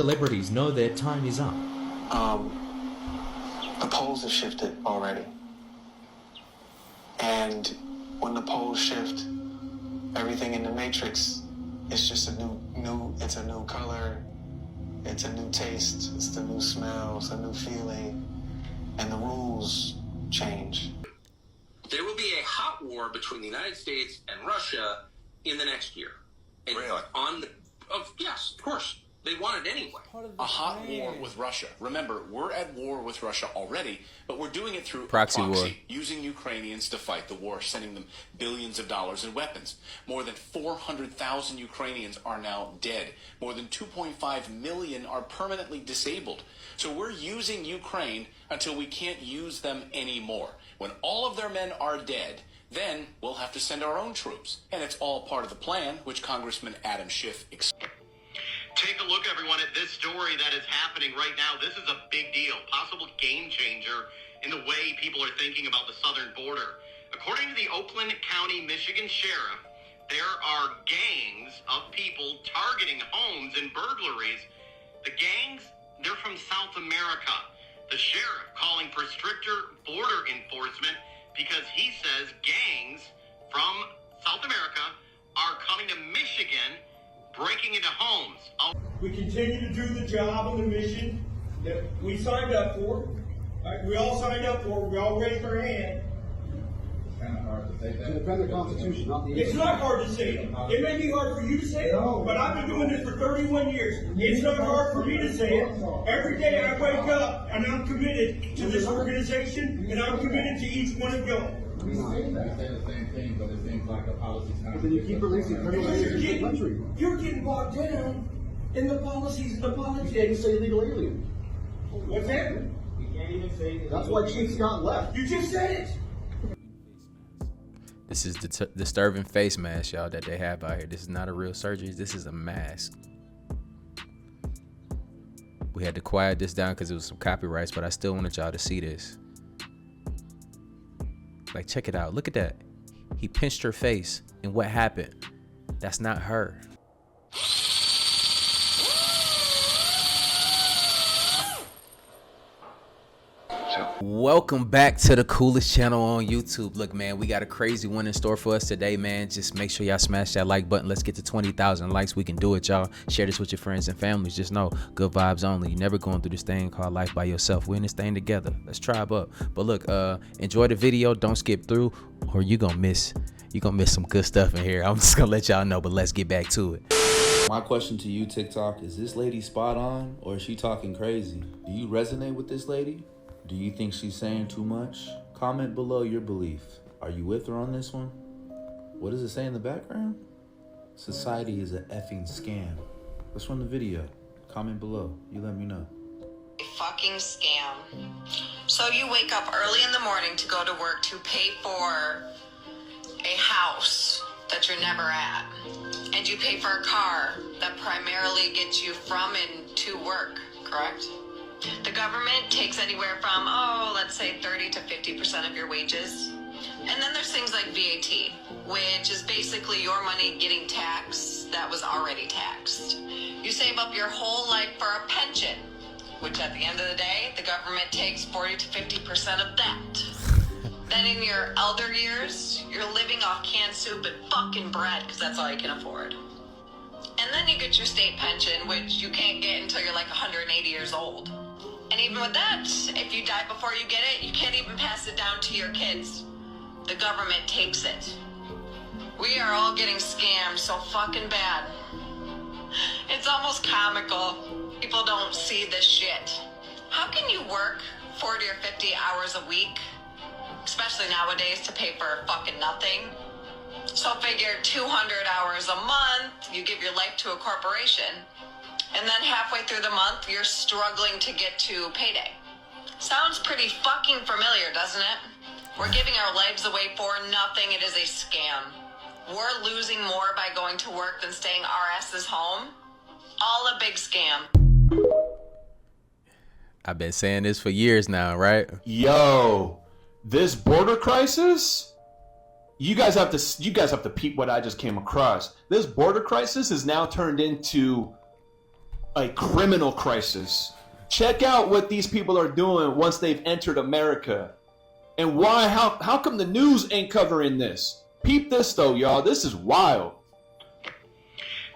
Celebrities know their time is up. The poles have shifted already. And when the poles shift, everything in the matrix is just it's a new color, it's a new taste, it's a new smell, it's a new feeling, and the rules change. There will be a hot war between the United States and Russia in the next year. And really? Yes, of course. They want it anyway. A hot war with Russia. Remember, we're at war with Russia already, but we're doing it through proxy war, using Ukrainians to fight the war, sending them billions of dollars in weapons. More than 400,000 Ukrainians are now dead. More than 2.5 million are permanently disabled. So we're using Ukraine until we can't use them anymore. When all of their men are dead, then we'll have to send our own troops. And it's all part of the plan, which Congressman Adam Schiff explained. Take a look, everyone, at this story that is happening right now. This is a big deal, possible game changer in the way people are thinking about the southern border. According to the Oakland County, Michigan Sheriff, there are gangs of people targeting homes and burglaries. The gangs, they're from South America. The sheriff calling for stricter border enforcement because he says gangs from South America are coming to Michigan, breaking into homes. We continue to do the job and the mission that we signed up for. We all signed up for it. We all raised our hand. It's kind of hard to say that. To defend the Constitution, not the... It's not hard to say it. It may be hard for you to say it, but I've been doing this for 31 years. It's not hard for me to say it. Every day I wake up and I'm committed to this organization and I'm committed to each one of y'all. We say the same thing, but it seems like the policy's kind of... But then you keep releasing criminals in the country. You're getting bogged down in the policies and the politics. You can't even say illegal alien. What's that? You can't even say... That's why Chief Scott left. You just said it. This is disturbing face mask, y'all, that they have out here. This is not a real surgery. This is a mask. We had to quiet this down because it was some copyrights, but I still wanted y'all to see this. Like, check it out. Look at that. He pinched her face, and what happened? That's not her. Welcome back to the coolest channel on YouTube. Look, man, we got a crazy one in store for us today, man. Just make sure y'all smash that like button. Let's get to 20,000 likes. We can do it, y'all. Share this with your friends and families. Just know, good vibes only. You're never going through this thing called life by yourself. We're in this thing together. Let's tribe up. But look, enjoy the video. Don't skip through, or you're gonna miss some good stuff in here. I'm just gonna let y'all know, but let's get back to it. My question to you, TikTok, is this lady spot on, or is she talking crazy? Do you resonate with this lady? Do you think she's saying too much? Comment below your belief. Are you with her on this one? What does it say in the background? Society is an effing scam. Let's run the video. Comment below. You let me know. A fucking scam. So you wake up early in the morning to go to work to pay for a house that you're never at. And you pay for a car that primarily gets you from and to work, correct? The government takes anywhere from, let's say 30 to 50% of your wages. And then there's things like VAT, which is basically your money getting taxed that was already taxed. You save up your whole life for a pension, which at the end of the day, the government takes 40 to 50% of that. Then in your elder years, you're living off canned soup and fucking bread, because that's all you can afford. And then you get your state pension, which you can't get until you're like 180 years old. And even with that, if you die before you get it, you can't even pass it down to your kids. The government takes it. We are all getting scammed so fucking bad. It's almost comical. People don't see this shit. How can you work 40 or 50 hours a week, especially nowadays, to pay for fucking nothing? So figure 200 hours a month, you give your life to a corporation. And then halfway through the month, you're struggling to get to payday. Sounds pretty fucking familiar, doesn't it? We're giving our lives away for nothing. It is a scam. We're losing more by going to work than staying our asses home. All a big scam. I've been saying this for years now, right? Yo, this border crisis? You guys have to peep what I just came across. This border crisis is now turned into a criminal crisis. Check out what these people are doing once they've entered America. And why, how come the news ain't covering this? Peep this though, y'all. This is wild.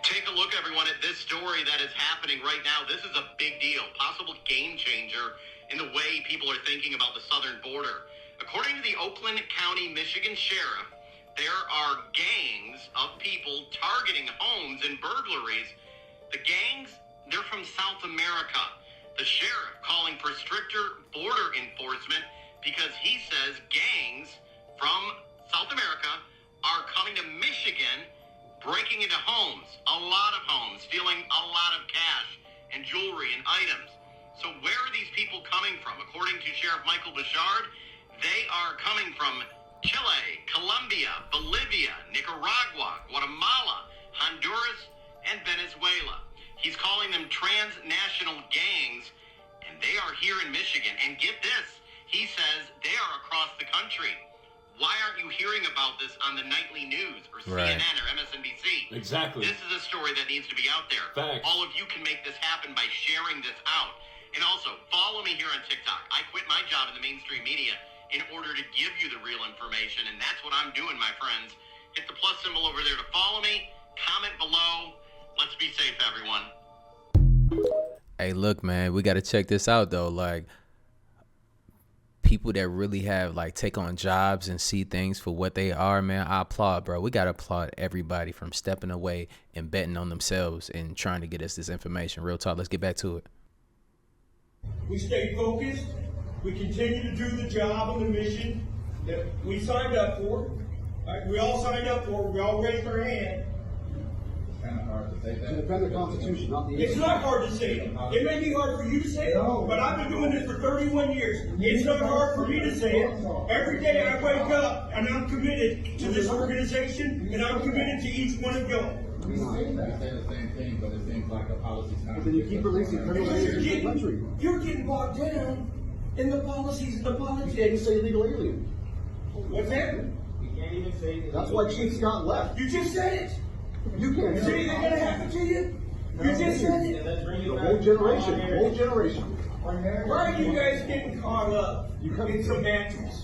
Take a look, everyone, at this story that is happening right now. This is a big deal, possible game changer in the way people are thinking about the southern border. According to the Oakland County, Michigan Sheriff, there are gangs of people targeting homes and burglaries. The gangs, they're from South America. The sheriff calling for stricter border enforcement because he says gangs from South America are coming to Michigan, breaking into homes, a lot of homes, stealing a lot of cash and jewelry and items. So where are these people coming from? According to Sheriff Michael Bouchard, they are coming from Chile, Colombia, Bolivia, Nicaragua, Guatemala, Honduras, and Venezuela. He's calling them transnational gangs, and they are here in Michigan. And get this, he says they are across the country. Why aren't you hearing about this on the nightly news or CNN or MSNBC? Exactly. This is a story that needs to be out there. Facts. All of you can make this happen by sharing this out. And also, follow me here on TikTok. I quit my job in the mainstream media in order to give you the real information, and that's what I'm doing, my friends. Hit the plus symbol over there to follow me. Comment below. Let's be safe, everyone. Hey, look, man, we got to check this out, though. Like, people that really have, like, take on jobs and see things for what they are, man, I applaud, bro. We got to applaud everybody from stepping away and betting on themselves and trying to get us this information. Real talk. Let's get back to it. We stay focused. We continue to do the job and the mission that we signed up for. Right? We all signed up for it. We all raised our hand. It's kind of hard to say that. To defend the Constitution, not the It's not hard to say it. It may be hard for you to say it, but I've been doing this for 31 years. It's not hard for me to say it. Every day I wake up and I'm committed to this organization and I'm committed to each one of y'all. We say the same thing, but it seems like the policy's kind of... But then you keep releasing criminals in the country. You're getting bogged down in the policies and the politics. You can't even say illegal alien. What's that? You can't even say illegal. That's why Chief Scott left. You just said it. You can't. Is anything going to happen to you? You just said it. The whole generation. Why are you guys getting caught up in semantics?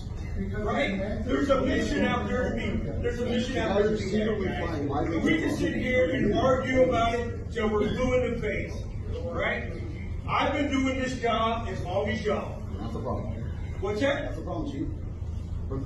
Right? There's a mission out there to be. There's a mission out there to be said. We can sit here and argue about it till we're blue in the face. Right? I've been doing this job as long as y'all. That's the problem. What's that? That's the problem, Chief.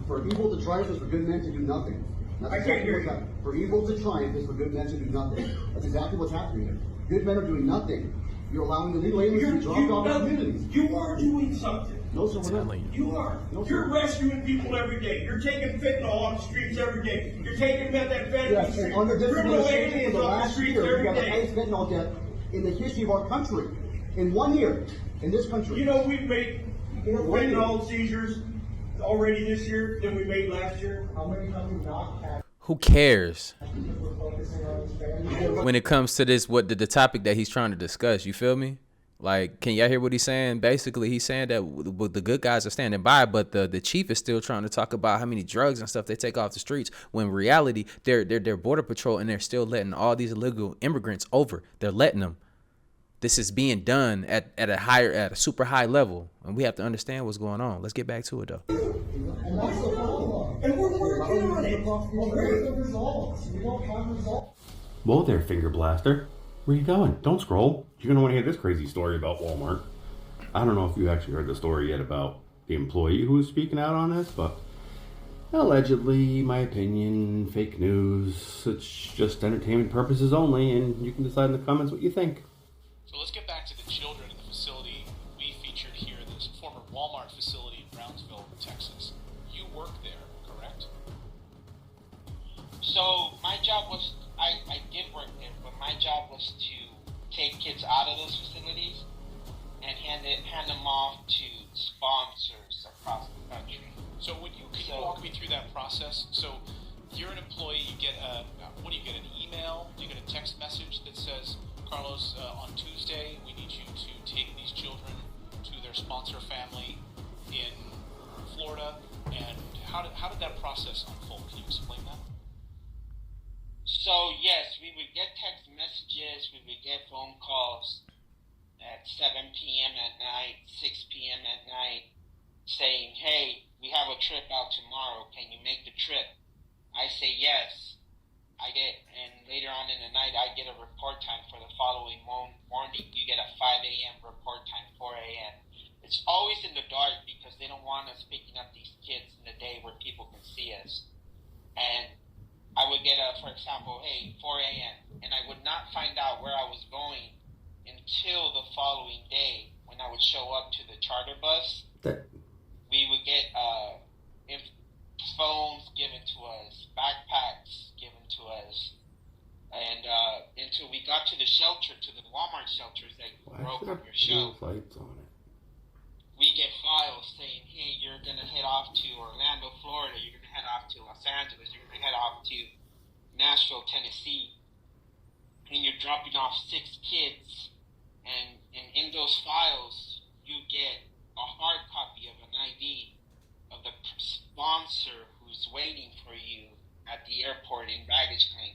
For evil to triumph is for good men to do nothing. I can't hear you. For evil to triumph is for good men to do nothing. That's exactly what's happening here. Good men are doing nothing. You're allowing the illegal aliens to drop off our communities. You are doing something. No, sir, we're not. You are. No, You're rescuing people every day. You're taking fentanyl off the streets every day. You're taking methamphetamine Yes, and under this criminal administration, for aliens the off the last streets year, we every have the day. highest fentanyl death in the history of our country. In 1 year, in this country. You know, we've made more fentanyl seizures already this year than we made last year. How many have we not had? Who cares when it comes to this, what the topic that he's trying to discuss? You feel me? Like, can y'all hear what he's saying? Basically, he's saying that the good guys are standing by, but the chief is still trying to talk about how many drugs and stuff they take off the streets, when in reality, they're border patrol and they're still letting all these illegal immigrants over. They're letting them. This is being done at a super high level, and we have to understand what's going on. Let's get back to it, though. And that's the problem. And we're working on it. Where's the results? We don't have results. Whoa there, finger blaster. Where you going? Don't scroll. You're going to want to hear this crazy story about Walmart. I don't know if you actually heard the story yet about the employee who was speaking out on this, but allegedly, my opinion, fake news. It's just entertainment purposes only, and you can decide in the comments what you think. So let's get back to the children in the facility we featured here, this former Walmart facility in Brownsville, Texas. You work there, correct? So my job was, I did work there, but my job was to take kids out of those facilities and hand them off to sponsors across the country. So can you walk me through that process? So you're an employee, you get what do you get, an email? Do you get a text message that says, Carlos, on Tuesday, we need you to take these children to their sponsor family in Florida, and how did that process unfold? Can you explain that? So yes, we would get text messages, we would get phone calls, 7 p.m. at night, 6 p.m. at night, saying, hey, we have a trip out tomorrow. Can you make the trip? I say yes. And later on in the night, I get a report time for the following morning. You get a 5 a.m. report time, 4 a.m. It's always in the dark because they don't want us picking up these kids in the day where people can see us. And I would get for example, hey, 4 a.m. And I would not find out where I was going until the following day when I would show up to the charter bus. We would get phones given to us, backpacks given to us, and until we got to the shelter, to the Walmart shelters that broke on your show. Lights on it. We get files saying, hey, you're going to head off to Orlando, Florida. You're going to head off to Los Angeles. You're going to head off to Nashville, Tennessee. And you're dropping off 6 kids. And in those files, you get a hard copy of an ID of the sponsor who's waiting for you at the airport in baggage claim.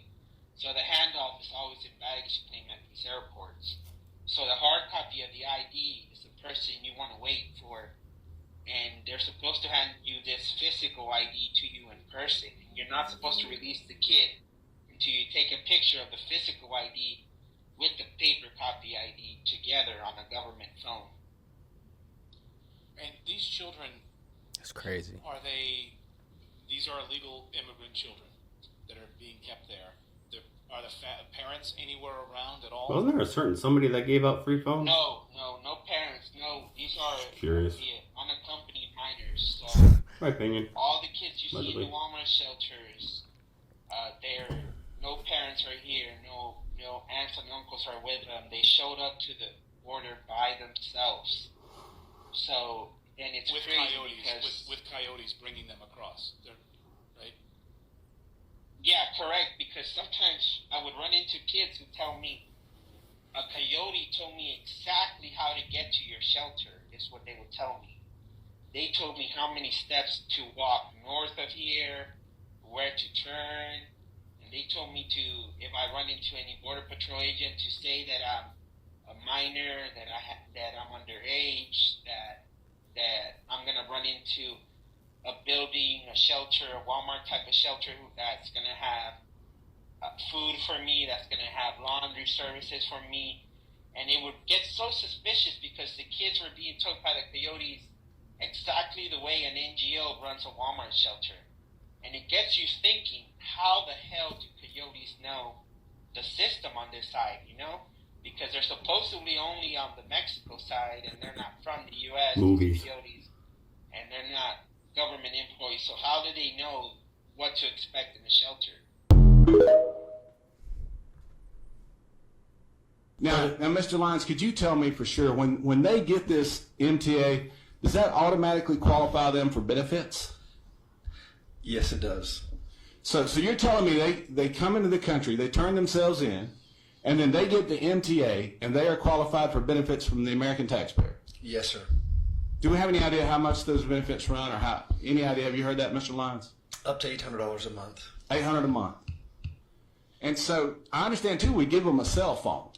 So the handoff is always in baggage claim at these airports. So the hard copy of the ID is the person you want to wait for, and they're supposed to hand you this physical ID to you in person. And you're not supposed to release the kid until you take a picture of the physical ID with the paper copy ID together on a government phone. And these children, That's crazy. These are illegal immigrant children that are being kept there. Are the parents anywhere around at all? Wasn't there somebody that gave out free phones? No parents. No, these are Curious. unaccompanied minors. So My opinion. all the kids you see Allegedly. in the Walmart shelters, no parents are here. No aunts and uncles are with them. They showed up to the border by themselves. So, and it's with crazy coyotes, because with coyotes bringing them across. Right? yeah, correct. Because sometimes I would run into kids who tell me, a coyote told me exactly how to get to your shelter, is what they would tell me. They told me how many steps to walk north of here, where to turn, and they told me to, if I run into any Border Patrol agent, to say that I'm a minor, that I'm underage, that I'm gonna run into a building, a shelter, a Walmart type of shelter that's gonna have food for me, that's going to have laundry services for me. And it would get so suspicious because the kids were being took by the coyotes exactly the way an NGO runs a Walmart shelter. And it gets you thinking, how the hell do coyotes know the system on this side, Because they're supposedly only on the Mexico side, and they're not from the U.S. Movies. Coyotes, and they're not government employees. So how do they know what to expect in the shelter? Now, Mr. Lyons, could you tell me for sure, when they get this MTA, does that automatically qualify them for benefits? Yes, it does. So you're telling me they come into the country, they turn themselves in, and then they get the MTA, and they are qualified for benefits from the American taxpayer? Yes, sir. Do we have any idea how much those benefits run, or how? Any idea? Have you heard that, Mr. Lyons? Up to $800 a month. $800 a month. And so I understand too. We give them a cell phone.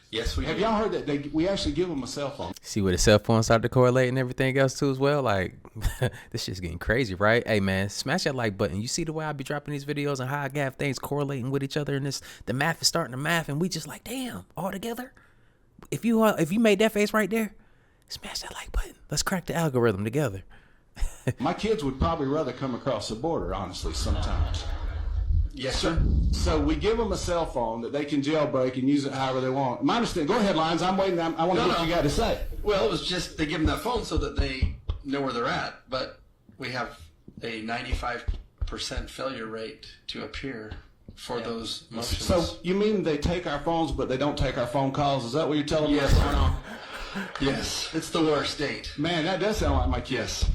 Yes, we have do. y'all heard that we actually give them a cell phone? See where the cell phone started to correlate and everything else too as well. Like this shit's getting crazy, right? Hey man, smash that like button. You see the way I be dropping these videos and how I have things correlating with each other, and the math is starting to math, and we just like, damn, all together. If you made that face right there, smash that like button. Let's crack the algorithm together. My kids would probably rather come across the border, honestly, sometimes. Yes, sir. So we give them a cell phone that they can jailbreak and use it however they want. My understanding. Go ahead, Lyons. I'm waiting. I want to hear what you got to say. Well, it was just they give them that phone so that they know where they're at. But we have a 95% failure rate to appear for those motions. So you mean they take our phones, but they don't take our phone calls? Is that what you're telling me? Yes, sir. Yes, it's the worst state. Man, that does sound like my kids.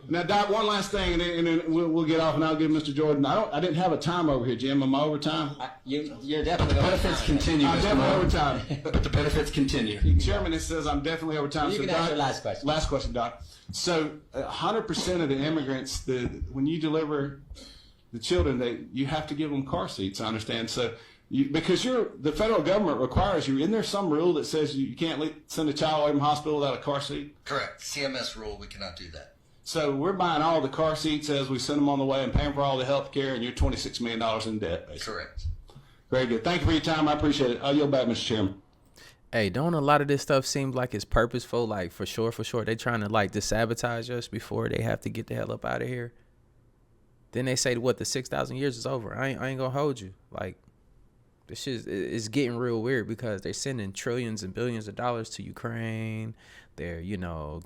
Now, Doc, one last thing, and then we'll get off, and I'll give Mr. Jordan. I didn't have a time over here, Jim. Am I over time? You're definitely over time. Benefits continue. I'm definitely over time. But the benefits continue. The chairman, it says I'm definitely over time. You can ask your last question. Last question, Doc. So 100% of the immigrants, when you deliver the children, you have to give them car seats, I understand. So Because the federal government requires you. Isn't there some rule that says you can't send a child away from hospital without a car seat? Correct. CMS rule, we cannot do that. So we're buying all the car seats as we send them on the way and paying for all the health care, and you're $26 million in debt, basically. Correct. Very good. Thank you for your time. I appreciate it. I'll yield back, Mr. Chairman. Hey, don't a lot of this stuff seem like it's purposeful? Like, for sure. They trying to, like, sabotage us before they have to get the hell up out of here. Then they say, what, the 6,000 years is over. I ain't gonna hold you. Like, this shit is getting real weird because they're sending trillions and billions of dollars to Ukraine. They're,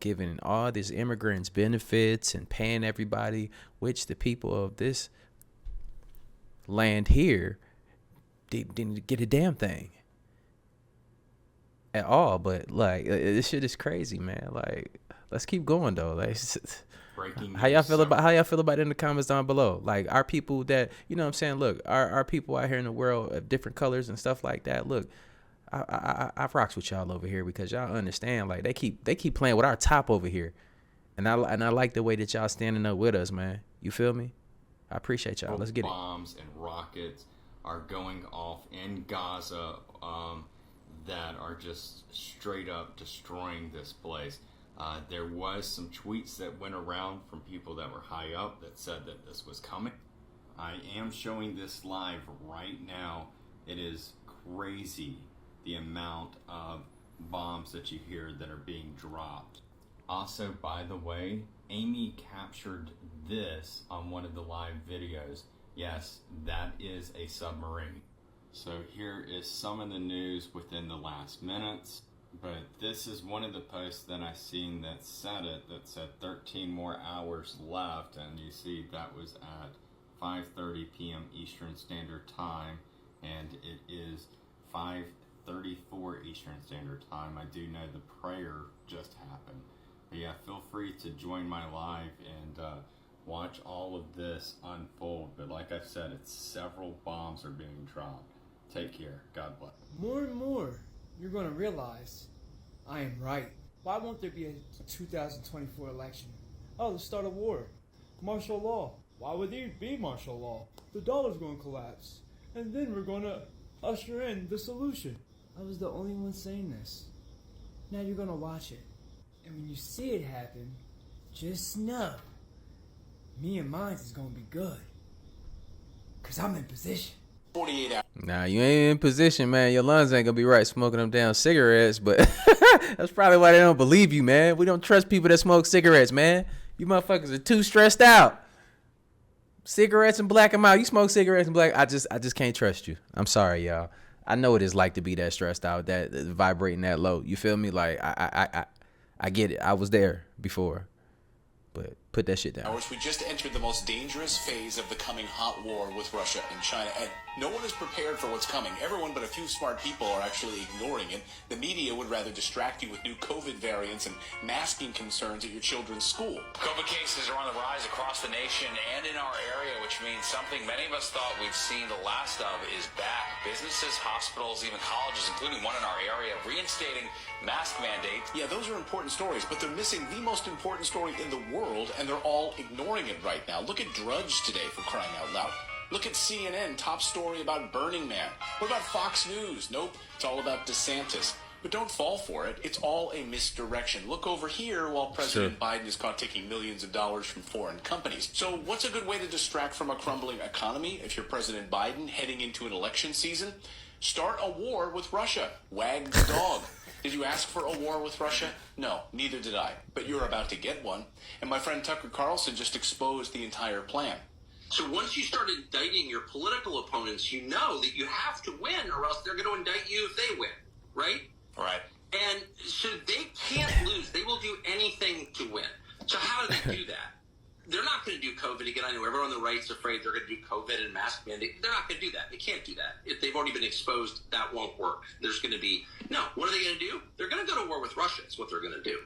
giving all these immigrants benefits and paying everybody, which the people of this land here didn't get a damn thing at all. But, like, this shit is crazy, man. Like, let's keep going, though. Like, how y'all feel about it in the comments down below? Like, our people that, you know what I'm saying? Look, our people out here in the world of different colors and stuff like that. Look, I rocks with y'all over here because y'all understand. Like, they keep playing with our top over here, and I like the way that y'all standing up with us, man. You feel me? I appreciate y'all. Let's get it. Bombs and rockets are going off in Gaza that are just straight up destroying this place. There was some tweets that went around from people that were high up that said that this was coming. I am showing this live right now. It is crazy the amount of bombs that you hear that are being dropped. Also, by the way, Amy captured this on one of the live videos. Yes, that is a submarine. So here is some of the news within the last minutes. But this is one of the posts that I seen that said 13 more hours left, and you see that was at 5:30 p.m. Eastern Standard Time, and it is 5:34 Eastern Standard Time. I do know the prayer just happened. But yeah, feel free to join my live and watch all of this unfold. But like I've said, it's several bombs are being dropped. Take care. God bless. More and more, you're going to realize I am right. Why won't there be a 2024 election? Oh, let's start a war. Martial law. Why would there be martial law? The dollar's going to collapse. And then we're going to usher in the solution. I was the only one saying this. Now you're going to watch it. And when you see it happen, just know me and mine is going to be good. Because I'm in position. 48 hours. Nah, you ain't in position, man. Your lungs ain't gonna be right smoking them damn cigarettes, but that's probably why they don't believe you, man. We don't trust people that smoke cigarettes, man. You motherfuckers are too stressed out. Cigarettes and black them out. You smoke cigarettes and black. I just can't trust you. I'm sorry, y'all. I know what it's like to be that stressed out, that vibrating that low. You feel me? Like I get it. I was there before. But put that shit down. We just entered the most dangerous phase of the coming hot war with Russia and China, and no one is prepared for what's coming. Everyone but a few smart people are actually ignoring it. The media would rather distract you with new COVID variants and masking concerns at your children's school. COVID cases are on the rise across the nation and in our area, which means something many of us thought we'd seen the last of is back. Businesses, hospitals, even colleges, including one in our area, reinstating mask mandates. Yeah, those are important stories, but they're missing the most important story in the world, and they're all ignoring it right now. Look at Drudge today, for crying out loud. Look at CNN, top story about Burning Man. What about Fox News? Nope, it's all about DeSantis. But don't fall for it. It's all a misdirection. Look over here while President Biden is caught taking millions of dollars from foreign companies. So what's a good way to distract from a crumbling economy if you're President Biden heading into an election season? Start a war with Russia. Wag the dog. Did you ask for a war with Russia? No, neither did I. But you're about to get one. And my friend Tucker Carlson just exposed the entire plan. So once you start indicting your political opponents, you know that you have to win or else they're going to indict you if they win, right? Right. And so they can't lose. They will do anything to win. So how do they do that? They're not going to do COVID again. I know everyone on the right's afraid they're going to do COVID and mask mandate. They're not going to do that. They can't do that. If they've already been exposed, that won't work. There's going to be, no, what are they going to do? They're going to go to war with Russia. That's what they're going to do.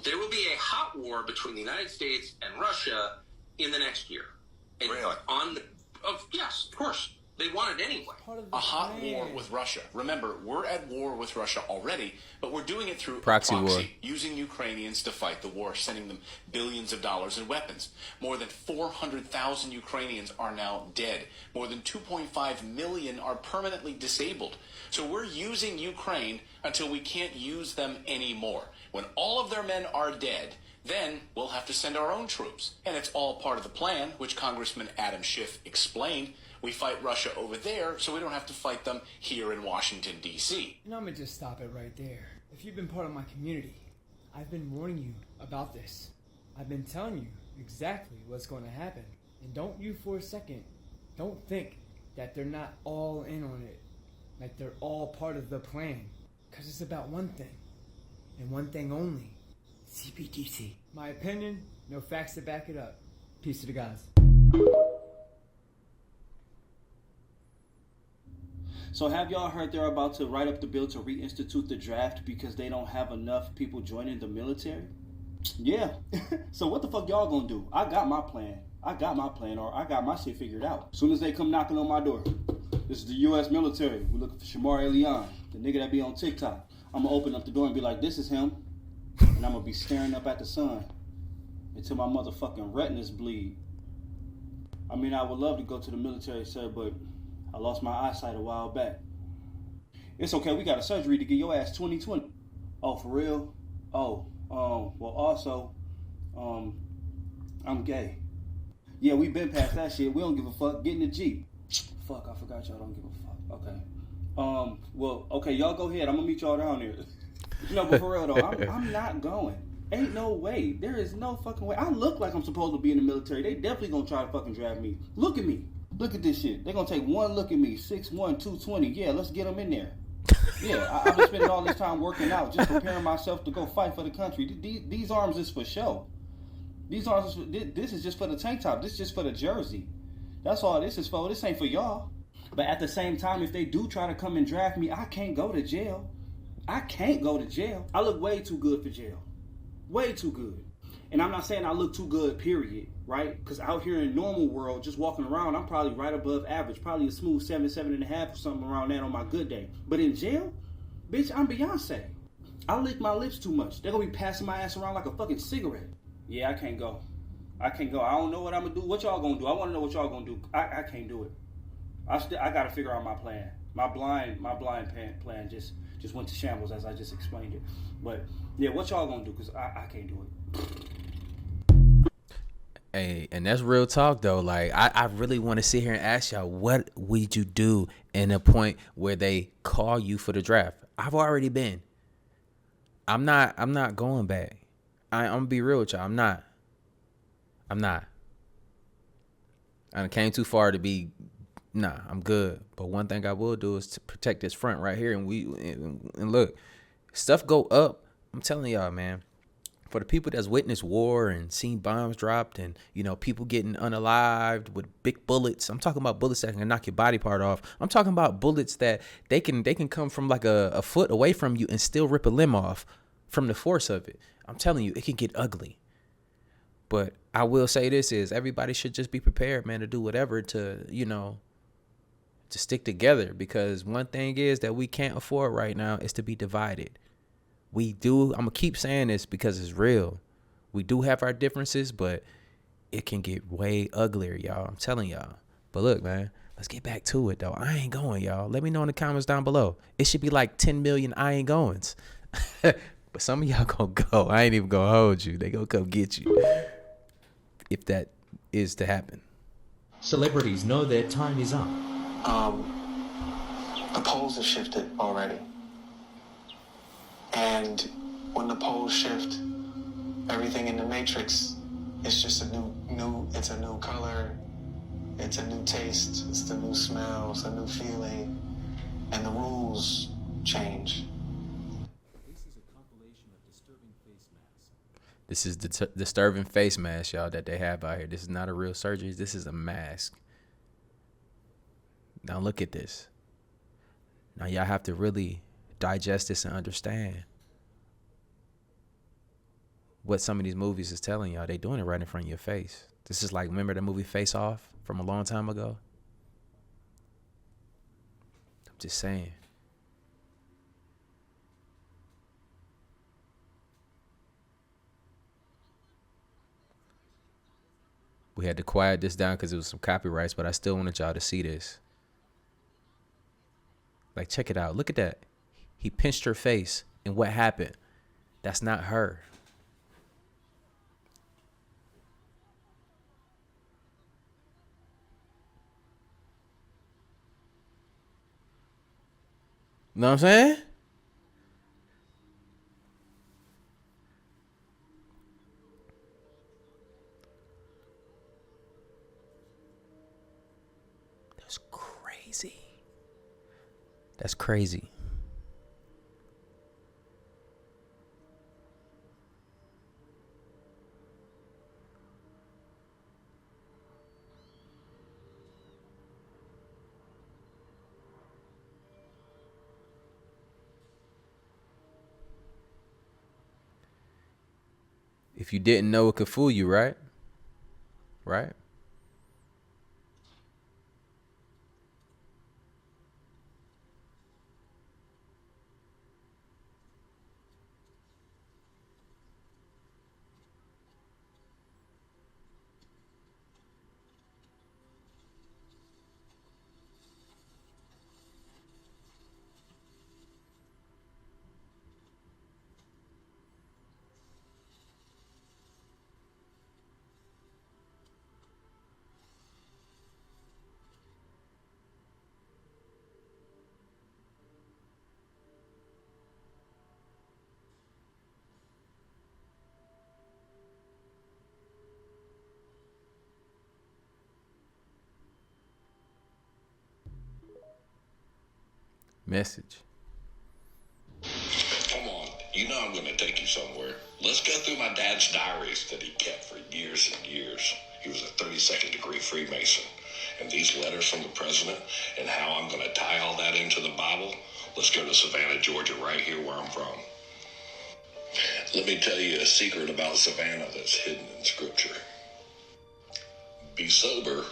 There will be a hot war between the United States and Russia in the next year. And really? Yes, of course. They want it anyway. A hot war with Russia. Remember, we're at war with Russia already, but we're doing it through Proxy war. using Ukrainians to fight the war, sending them billions of dollars in weapons. More than 400,000 Ukrainians are now dead. More than 2.5 million are permanently disabled. So we're using Ukraine until we can't use them anymore. When all of their men are dead, then we'll have to send our own troops. And it's all part of the plan, which Congressman Adam Schiff explained. We fight Russia over there so we don't have to fight them here in Washington, D.C. And I'm gonna just stop it right there. If you've been part of my community, I've been warning you about this. I've been telling you exactly what's going to happen. And don't you for a second, don't think that they're not all in on it. Like they're all part of the plan. Because it's about one thing. And one thing only. CBDC. My opinion, no facts to back it up. Peace to the guys. So have y'all heard they're about to write up the bill to reinstitute the draft because they don't have enough people joining the military? Yeah. So what the fuck y'all gonna do? I got my plan, or I got my shit figured out. As soon as they come knocking on my door, this is the U.S. military. We're looking for Shamar Elian, the nigga that be on TikTok. I'm gonna open up the door and be like, this is him. And I'm gonna be staring up at the sun until my motherfucking retinas bleed. I mean, I would love to go to the military, sir, but I lost my eyesight a while back. It's okay, we got a surgery to get your ass 20/20. Oh, for real? Oh, well also, I'm gay. Yeah, we been past that shit. We don't give a fuck. Get in the Jeep. Fuck, I forgot y'all don't give a fuck. Okay. Well, okay, y'all go ahead. I'm gonna meet y'all down there. No, but for real though, I'm not going. Ain't no way. There is no fucking way. I look like I'm supposed to be in the military. They definitely gonna try to fucking draft me. Look at me. Look at this shit. They're gonna take one look at me. 6'1", 220. Yeah, let's get them in there. Yeah, I've been spending all this time working out, just preparing myself to go fight for the country. These arms is for show. These arms, this is just for the tank top. This is just for the jersey. That's all this is for. This ain't for y'all. But at the same time, if they do try to come and draft me, I can't go to jail. I can't go to jail. I look way too good for jail. Way too good. And I'm not saying I look too good, period, right? Because out here in normal world, just walking around, I'm probably right above average. Probably a smooth 7, 7.5 or something around that on my good day. But in jail, bitch, I'm Beyonce. I lick my lips too much. They're going to be passing my ass around like a fucking cigarette. Yeah, I can't go. I can't go. I don't know what I'm going to do. What y'all going to do? I want to know what y'all going to do. I can't do it. I got to figure out my plan. My blind plan just went to shambles as I just explained it. But yeah, what y'all gonna do? Because I can't do it. Hey, and that's real talk though. Like I really want to sit here and ask y'all, what would you do in a point where they call you for the draft? I've already been. I'm not going back. I'm gonna be real with y'all. I'm not. I came too far to be. Nah, I'm good. But one thing I will do is to protect this front right here. And look, stuff go up. I'm telling y'all, man. For the people that's witnessed war and seen bombs dropped and, you know, people getting unalived with big bullets. I'm talking about bullets that can knock your body part off. I'm talking about bullets that they can come from like a foot away from you and still rip a limb off from the force of it. I'm telling you, it can get ugly. But I will say this is everybody should just be prepared, man, to do whatever to, you know, to stick together, because one thing is that we can't afford right now is to be divided. We do. I'm going to keep saying this because it's real. We do have our differences, but it can get way uglier, y'all. I'm telling y'all. But look, man, let's get back to it, though. I ain't going, y'all. Let me know in the comments down below. It should be like 10 million I ain't goings. But some of y'all going to go. I ain't even going to hold you. They going to come get you if that is to happen. Celebrities know their time is up. The polls have shifted already. And when the polls shift, everything in the matrix is just it's a new color, it's a new taste, it's the new smell, it's a new feeling, and the rules change. This is disturbing face mask, y'all, that they have out here. This is not a real surgery. This is a mask. Now look at this. Now y'all have to really digest this and understand what some of these movies is telling y'all. They doing it right in front of your face. This is like, remember the movie Face Off from a long time ago? Just saying. We had to quiet this down because it was some copyrights, but I still wanted y'all to see this. Like, check it out. Look at that. He pinched her face, and what happened? That's not her. Know what I'm saying? That's crazy. That's crazy. If you didn't know, it could fool you, right? Right? Message. Come on, you know I'm going to take you somewhere. Let's go through my dad's diaries that he kept for years and years. He was a 32nd degree Freemason. And these letters from the president and how I'm going to tie all that into the Bible. Let's go to Savannah, Georgia, right here where I'm from. Let me tell you a secret about Savannah that's hidden in Scripture. Be sober,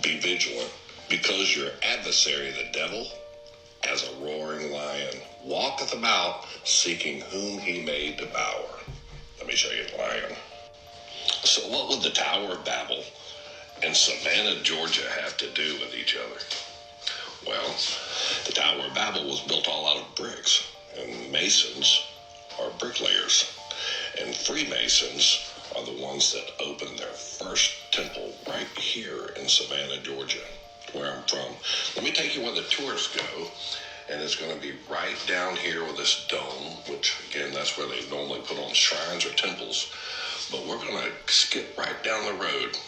be vigilant, because your adversary, the devil, as a roaring lion, walketh about, seeking whom he may devour. Let me show you the lion. So what would the Tower of Babel and Savannah, Georgia have to do with each other? Well, the Tower of Babel was built all out of bricks, and Masons are bricklayers, and Freemasons are the ones that opened their first temple right here in Savannah, Georgia, where I'm from. Let me take you where the tourists go, and it's going to be right down here with this dome, which, again, that's where they normally put on shrines or temples. But we're going to skip right down the road.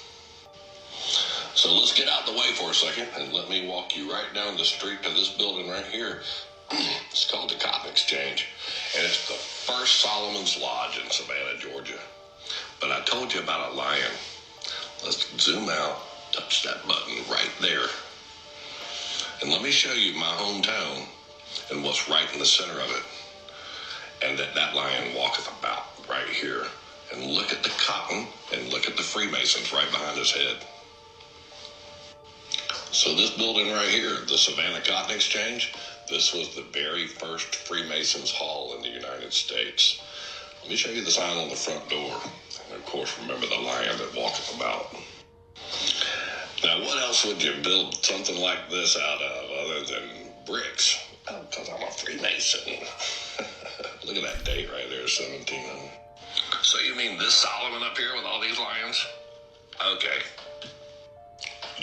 So let's get out the way for a second, and let me walk you right down the street to this building right here. It's called the Cotton Exchange, and it's the first Solomon's Lodge in Savannah, Georgia. But I told you about a lion. Let's zoom out, touch that button right there. And let me show you my hometown and what's right in the center of it. And that lion walketh about right here. And look at the cotton and look at the Freemasons right behind his head. So this building right here, the Savannah Cotton Exchange, this was the very first Freemasons Hall in the United States. Let me show you the sign on the front door. And of course, remember the lion that walketh about. Now, what else would you build something like this out of other than bricks? Oh, because I'm a Freemason. Look at that date right there, 1700. So you mean this Solomon up here with all these lions? Okay.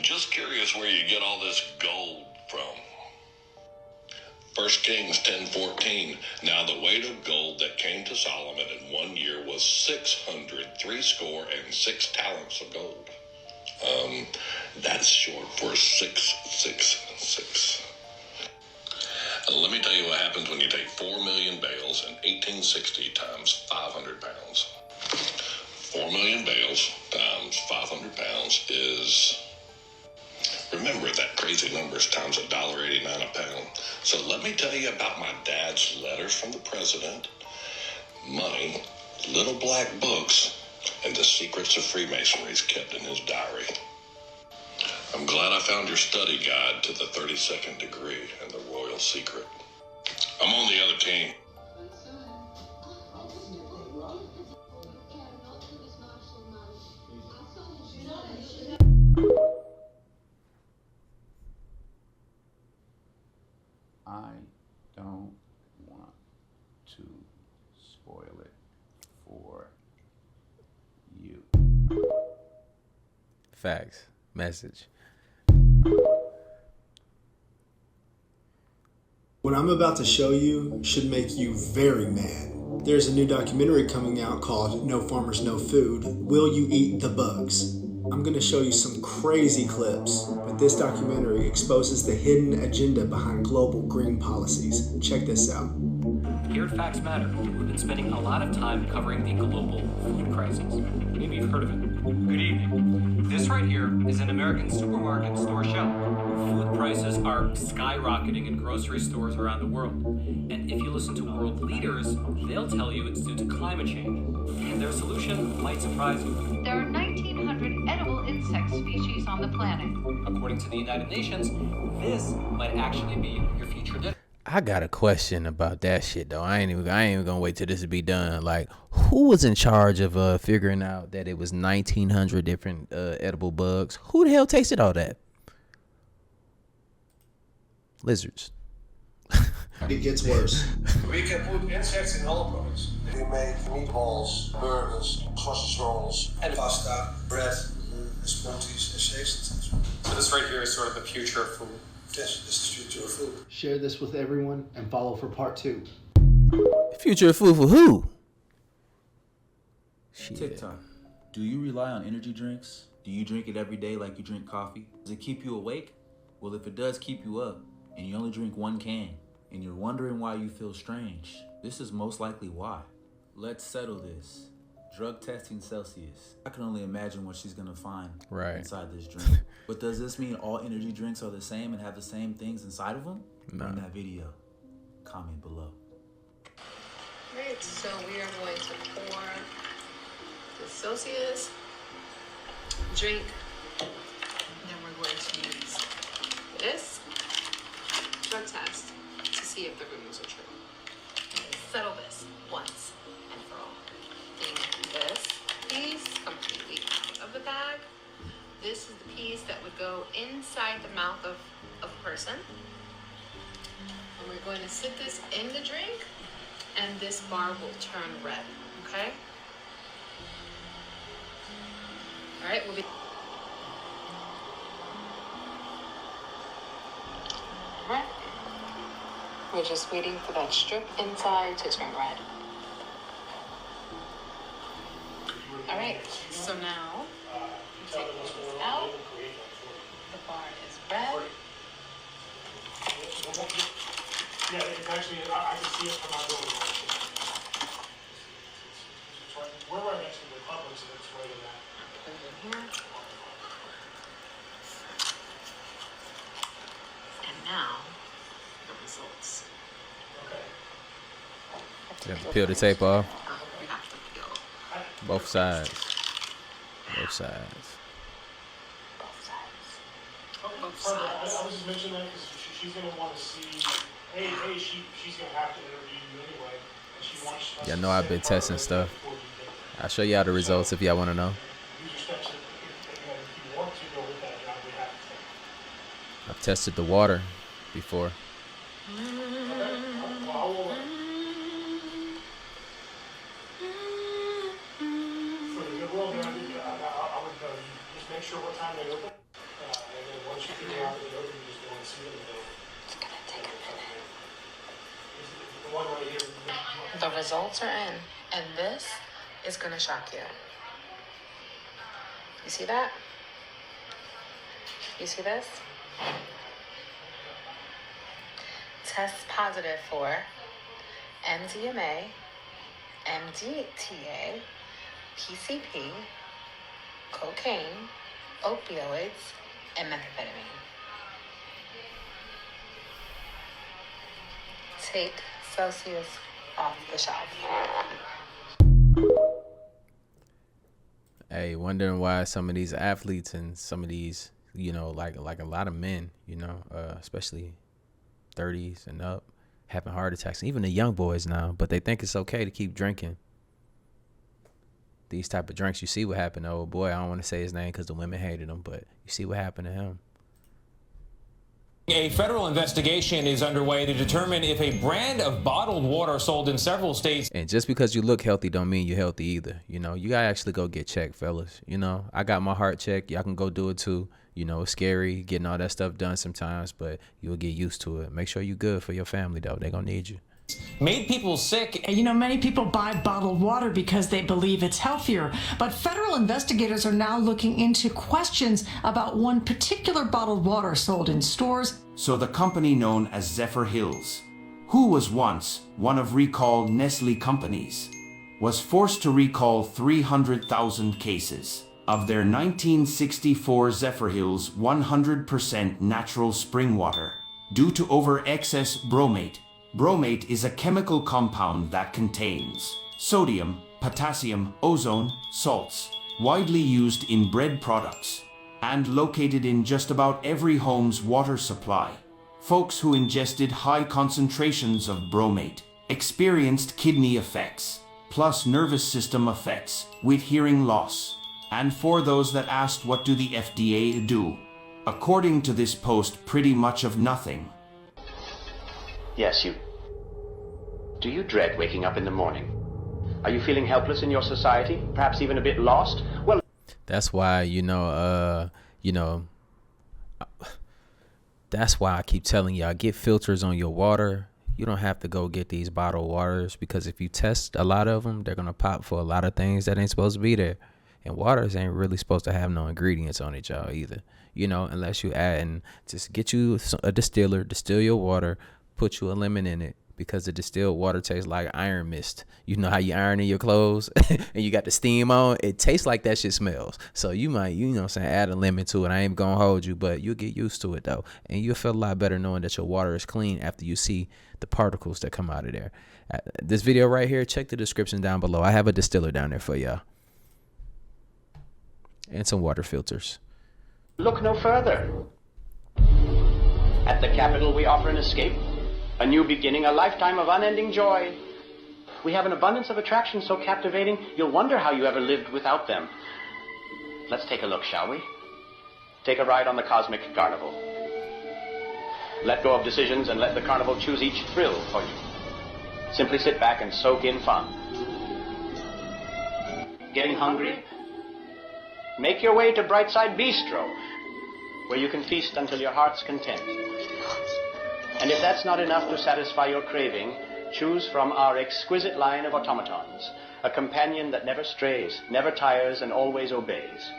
Just curious where you get all this gold from. 1 Kings 10:14. Now the weight of gold that came to Solomon in 1 year was 666 talents of gold. That's short for 666. Let me tell you what happens when you take 4 million bales in 1860 times 500 pounds. 4 million bales times 500 pounds is, remember that crazy numbers times $1.89 a pound. So let me tell you about my dad's letters from the president, money, little black books, and the secrets of Freemasonry kept in his diary. I'm glad I found your study guide to the 32nd degree and the royal secret. I'm on the other team. I don't want to spoil it for you. Facts. Message. What I'm about to show you should make you very mad. There's a new documentary coming out called No Farmers, No Food. Will you eat the bugs? I'm going to show you some crazy clips, but this documentary exposes the hidden agenda behind global green policies. Check this out. Here at Facts Matter, we've been spending a lot of time covering the global food crisis. Maybe you've heard of it. Good evening. This right here is an American supermarket store shelf. Food prices are skyrocketing in grocery stores around the world. And if you listen to world leaders, they'll tell you it's due to climate change. And their solution might surprise you. There are 1,900 edible insect species on the planet. According to the United Nations, this might actually be your future dinner. I got a question about that shit though. I ain't even gonna wait till this to be done. Like, who was in charge of figuring out that it was 1,900 different edible bugs? Who the hell tasted all that? Lizards. It gets worse. We can put insects in all products. We make meatballs, burgers, sausage rolls, and pasta, bread, smoothies, and shakes and things. So this right here is sort of the future of food. This is the future of food. Share this with everyone and follow for part 2. Future of food for who? TikTok. Do you rely on energy drinks? Do you drink it every day like you drink coffee? Does it keep you awake? Well, if it does keep you up, and you only drink one can, and you're wondering why you feel strange, this is most likely why. Let's settle this. Drug testing Celsius. I can only imagine what she's gonna find inside this drink. But does this mean all energy drinks are the same and have the same things inside of them? No. In that video, comment below. Right, so we are going to pour the Celsius drink, and then we're going to use this drug test to see if the rumors are true. And settle this once and for all. Take this piece completely out of the bag. This is the piece that would go inside the mouth of a person. And we're going to sit this in the drink, and this bar will turn red, okay? All right, we'll be... All right. We're just waiting for that strip inside to turn red. All right, so now you take this out. The bar is red. Yeah, it's actually, I can see it from my building. It's right, we're right next to the Publix, so it's right in that. Put it in here. And now, the results. You have to peel the tape off. We have to peel. Both sides. Both sides. Both sides. I was just mentioning that because she's going to want to see, she's going to have to interview you anyway. And she wants us Y'all know I've been testing stuff. I'll show y'all the results if y'all want to know. use your steps if you want to go with that job, we have to take. I've tested the water before. For the good world, I would just make sure what time they open. And then once you figure out that they open, you just go and see them. It's gonna take a minute. The one right here. The results are in, and this is gonna shock you. You see that? You see this? Test positive for MDMA, MDTA, PCP, cocaine, opioids, and methamphetamine. Take Celsius off the shelf. Hey, wondering why some of these athletes and some of these you know, like a lot of men, you know, especially 30s and up, having heart attacks, even the young boys now, but they think it's okay to keep drinking these type of drinks. You see what happened to old boy. I don't want to say his name because the women hated him, but you see what happened to him. A federal investigation is underway to determine if a brand of bottled water sold in several states. And just because you look healthy don't mean you're healthy either. You know, you gotta actually go get checked, fellas. You know, I got my heart checked. Y'all can go do it too. You know, it's scary getting all that stuff done sometimes, but you'll get used to it. Make sure you're good for your family, though. They're gonna need you. Made people sick. You know, many people buy bottled water because they believe it's healthier, but federal investigators are now looking into questions about one particular bottled water sold in stores. So the company known as Zephyr Hills, who was once one of recalled Nestle companies, was forced to recall 300,000 cases of their 1964 Zephyr Hills 100% natural spring water due to over-excess bromate. Bromate is a chemical compound that contains sodium, potassium, ozone, salts, widely used in bread products, and located in just about every home's water supply. Folks who ingested high concentrations of bromate experienced kidney effects, plus nervous system effects with hearing loss. And for those that asked what do the FDA do, according to this post, pretty much of nothing. Yes, you. Do you dread waking up in the morning? Are you feeling helpless in your society? Perhaps even a bit lost? Well, that's why, that's why I keep telling y'all, get filters on your water. You don't have to go get these bottled waters, because if you test a lot of them, they're going to pop for a lot of things that ain't supposed to be there. And waters ain't really supposed to have no ingredients on it, y'all, either. You know, unless you add and just get you a distiller, distill your water, put you a lemon in it, because the distilled water tastes like iron mist. You know how you iron in your clothes and you got the steam on? It tastes like that shit smells. So you might, you know what I'm saying, add a lemon to it. I ain't gonna hold you, but you'll get used to it though. And you'll feel a lot better knowing that your water is clean after you see the particles that come out of there. This video right here, check the description down below. I have a distiller down there for y'all. And some water filters. look no further. At the Capitol, we offer an escape, a new beginning, a lifetime of unending joy. We have an abundance of attractions so captivating, you'll wonder how you ever lived without them. Let's take a look, shall we? Take a ride on the Cosmic Carnival. Let go of decisions and let the carnival choose each thrill for you. Simply sit back and soak in fun. Getting hungry? Make your way to Brightside Bistro, where you can feast until your heart's content. And if that's not enough to satisfy your craving, choose from our exquisite line of automatons, a companion that never strays, never tires, and always obeys.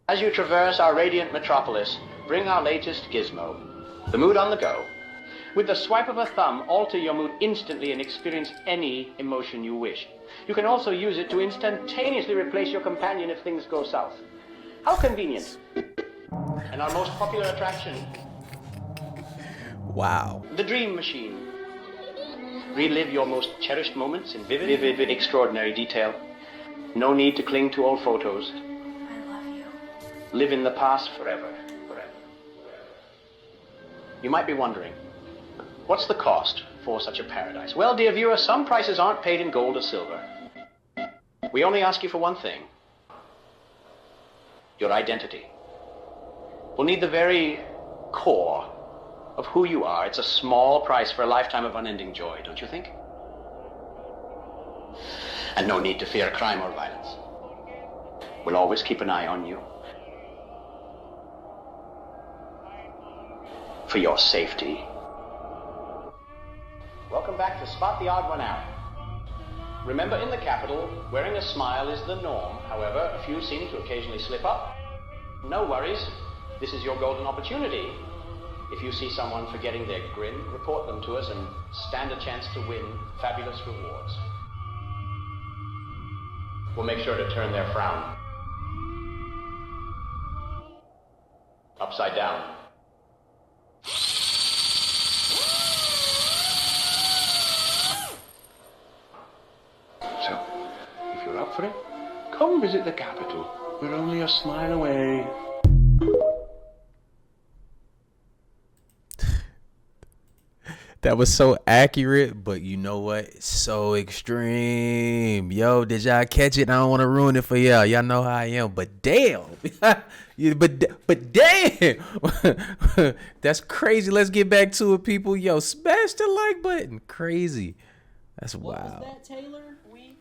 As you traverse our radiant metropolis, bring our latest gizmo, the mood on the go. With the swipe of a thumb, alter your mood instantly and experience any emotion you wish. You can also use it to instantaneously replace your companion if things go south. How convenient. And our most popular attraction, wow, the Dream Machine. Relive your most cherished moments in vivid, extraordinary detail. No need to cling to old photos. I love you. Live in the past forever. You might be wondering, what's the cost for such a paradise? Well, dear viewer, some prices aren't paid in gold or silver. We only ask you for one thing: your identity. We'll need the very core of who you are. It's a small price for a lifetime of unending joy, don't you think? And no need to fear crime or violence. We'll always keep an eye on you. For your safety. Welcome back to Spot the Odd One Out. Remember, in the Capitol, wearing a smile is the norm. However, a few seem to occasionally slip up. No worries. This is your golden opportunity. If you see someone forgetting their grin, report them to us and stand a chance to win fabulous rewards. We'll make sure to turn their frown upside down. So, if you're up for it, come visit the Capitol. We're only a smile away. That was so accurate, but you know what? It's so extreme. Yo, did y'all catch it? I don't want to ruin it for y'all. Y'all know how I am, but damn. but damn. That's crazy. Let's get back to it, people. Yo, smash the like button. Crazy. That's wild. Was that, Taylor? We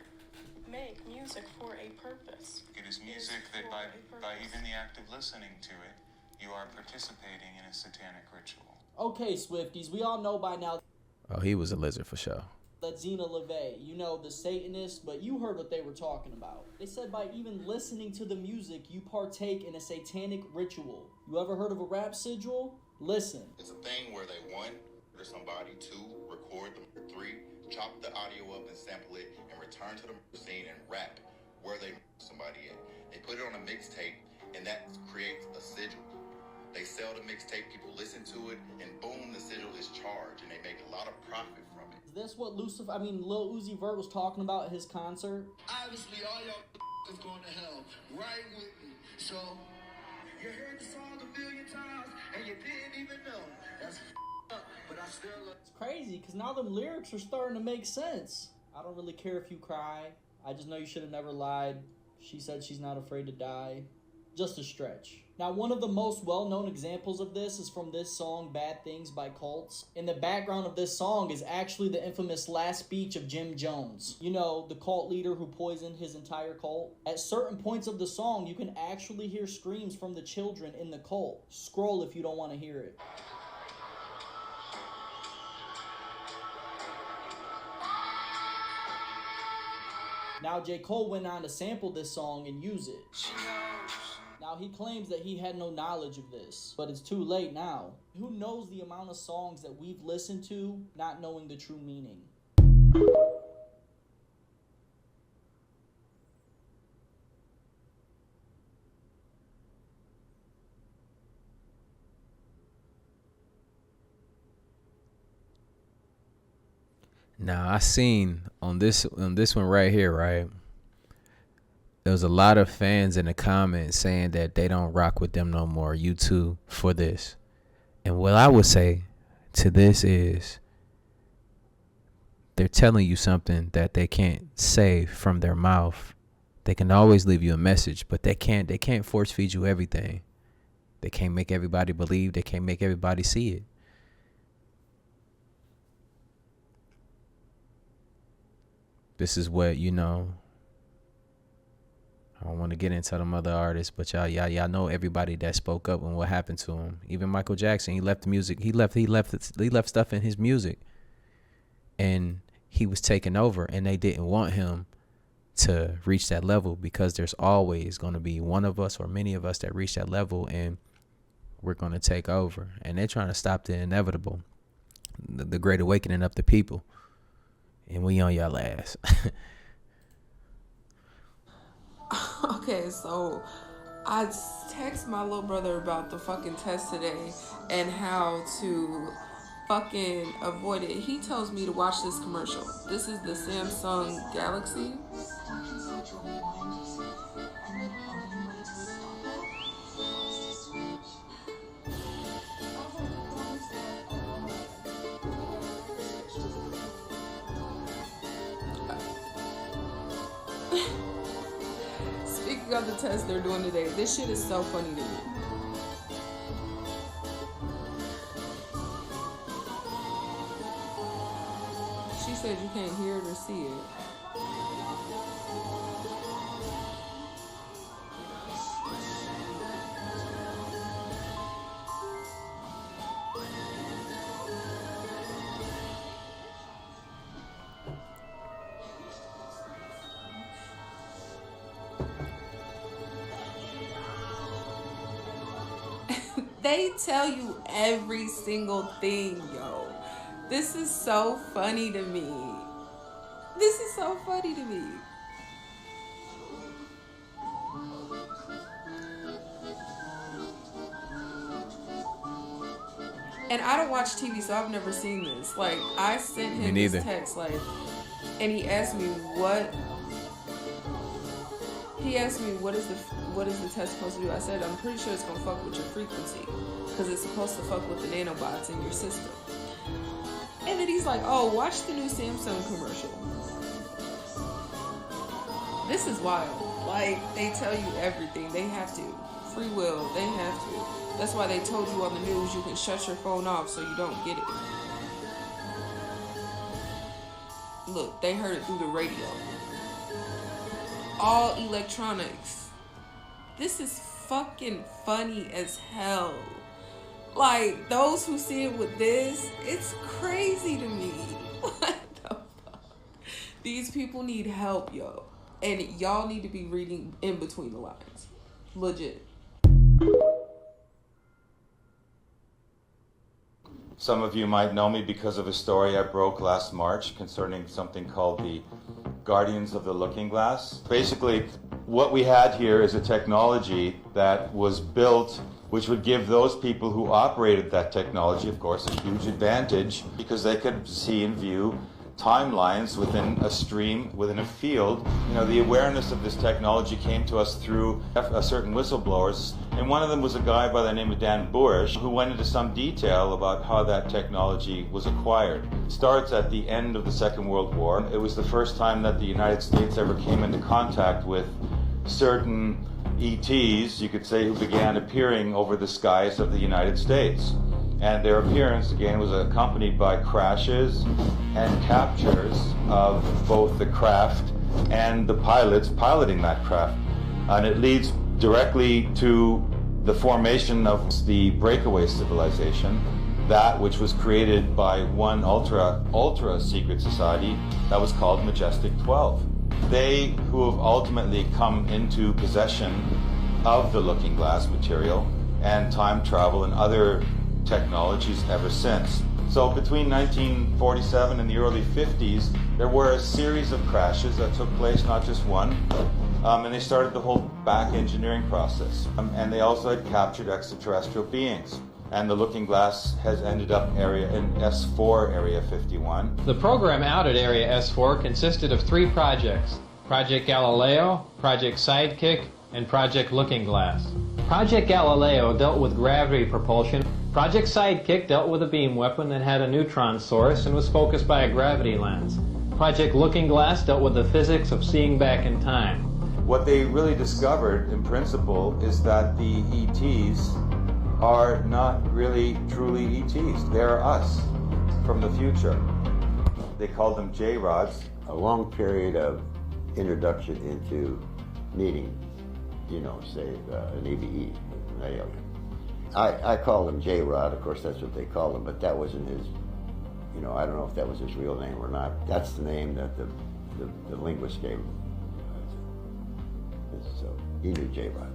make music for a purpose. It is music that by even the act of listening to it, you are participating in a satanic ritual. Okay, Swifties, we all know by now Oh, he was a lizard for sure. that Zena LeVay, you know, the Satanist, but you heard what they were talking about. They said by even listening to the music, you partake in a satanic ritual. You ever heard of a rap sigil? Listen. It's a thing where they, one, order somebody, two, record them, three, chop the audio up and sample it, and return to the scene and rap where they somebody at. They put it on a mixtape, and that creates a sigil. They sell the mixtape, people listen to it, and boom, the sigil is charged, and they make a lot of profit from it. Is this what Lil Uzi Vert was talking about at his concert? Obviously, all y'all is going to hell. Right with me. So, you heard the song a million times, and you didn't even know. That's up, but I still love. It's crazy, because now them lyrics are starting to make sense. I don't really care if you cry. I just know you should have never lied. She said she's not afraid to die. Just a stretch. Now, one of the most well-known examples of this is from this song, Bad Things by Cults. In the background of this song is actually the infamous last speech of Jim Jones. You know, the cult leader who poisoned his entire cult. At certain points of the song, you can actually hear screams from the children in the cult. Scroll if you don't want to hear it. Now, J. Cole went on to sample this song and use it. Now, he claims that he had no knowledge of this, but it's too late now. Who knows the amount of songs that we've listened to, not knowing the true meaning? Now, I seen on this one right here, right? There was a lot of fans in the comments saying that they don't rock with them no more, U2, for this. And what I would say to this is they're telling you something that they can't say from their mouth. They can always leave you a message, but they can't force feed you everything. They can't make everybody believe. They can't make everybody see it. This is what, you know, I don't want to get into them other artists, but y'all know everybody that spoke up and what happened to him. Even Michael Jackson, he left the music. He left stuff in his music, and he was taken over, and they didn't want him to reach that level because there's always going to be one of us or many of us that reach that level, and we're going to take over. And they're trying to stop the inevitable, the great awakening of the people, and we on y'all ass. Okay, so I text my little brother about the fucking test today and how to fucking avoid it. He tells me to watch this commercial. This is the Samsung Galaxy. Speaking of the test they're doing today, this shit is so funny to me. She said you can't hear it or see it. They tell you every single thing, yo. This is so funny to me. This is so funny to me. And I don't watch TV, so I've never seen this. Like, I sent him this text, like, and he asked me what is the test supposed to do? I said, I'm pretty sure it's gonna fuck with your frequency, because it's supposed to fuck with the nanobots in your system. And then he's like, oh, watch the new Samsung commercial. This is wild. Like, they tell you everything. They have to. Free will. They have to. That's why they told you on the news you can shut your phone off so you don't get it. Look, they heard it through the radio. All electronics. This is fucking funny as hell. Like, those who see it with this, it's crazy to me. What the fuck? These people need help, yo. And y'all need to be reading in between the lines. Legit. Some of you might know me because of a story I broke last March concerning something called the Guardians of the Looking Glass. Basically, what we had here is a technology that was built which would give those people who operated that technology, of course, a huge advantage because they could see and view timelines within a stream, within a field. You know, the awareness of this technology came to us through certain whistleblowers, and one of them was a guy by the name of Dan Burish, who went into some detail about how that technology was acquired. It starts at the end of the Second World War. It was the first time that the United States ever came into contact with certain ETs, you could say, who began appearing over the skies of the United States. And their appearance, again, was accompanied by crashes and captures of both the craft and the pilots piloting that craft. And it leads directly to the formation of the breakaway civilization, that which was created by one ultra secret society that was called Majestic 12. They who have ultimately come into possession of the Looking Glass material and time travel and other technologies ever since. So between 1947 and the early 50s, there were a series of crashes that took place, not just one, and they started the whole back engineering process. And they also had captured extraterrestrial beings. And the Looking Glass has ended up in S4 Area 51. The program out at Area S4 consisted of 3 projects: Project Galileo, Project Sidekick, and Project Looking Glass. Project Galileo dealt with gravity propulsion. Project Sidekick dealt with a beam weapon that had a neutron source and was focused by a gravity lens. Project Looking Glass dealt with the physics of seeing back in time. What they really discovered, in principle, is that the ETs are not really truly ETs. They're us from the future. They call them J-rods. A long period of introduction into meeting, you know, say an EVE, an alien. I call them J-Rod, of course that's what they call him, but that wasn't his, you know, I don't know if that was his real name or not. That's the name that the linguist gave him. So he knew J-Rod.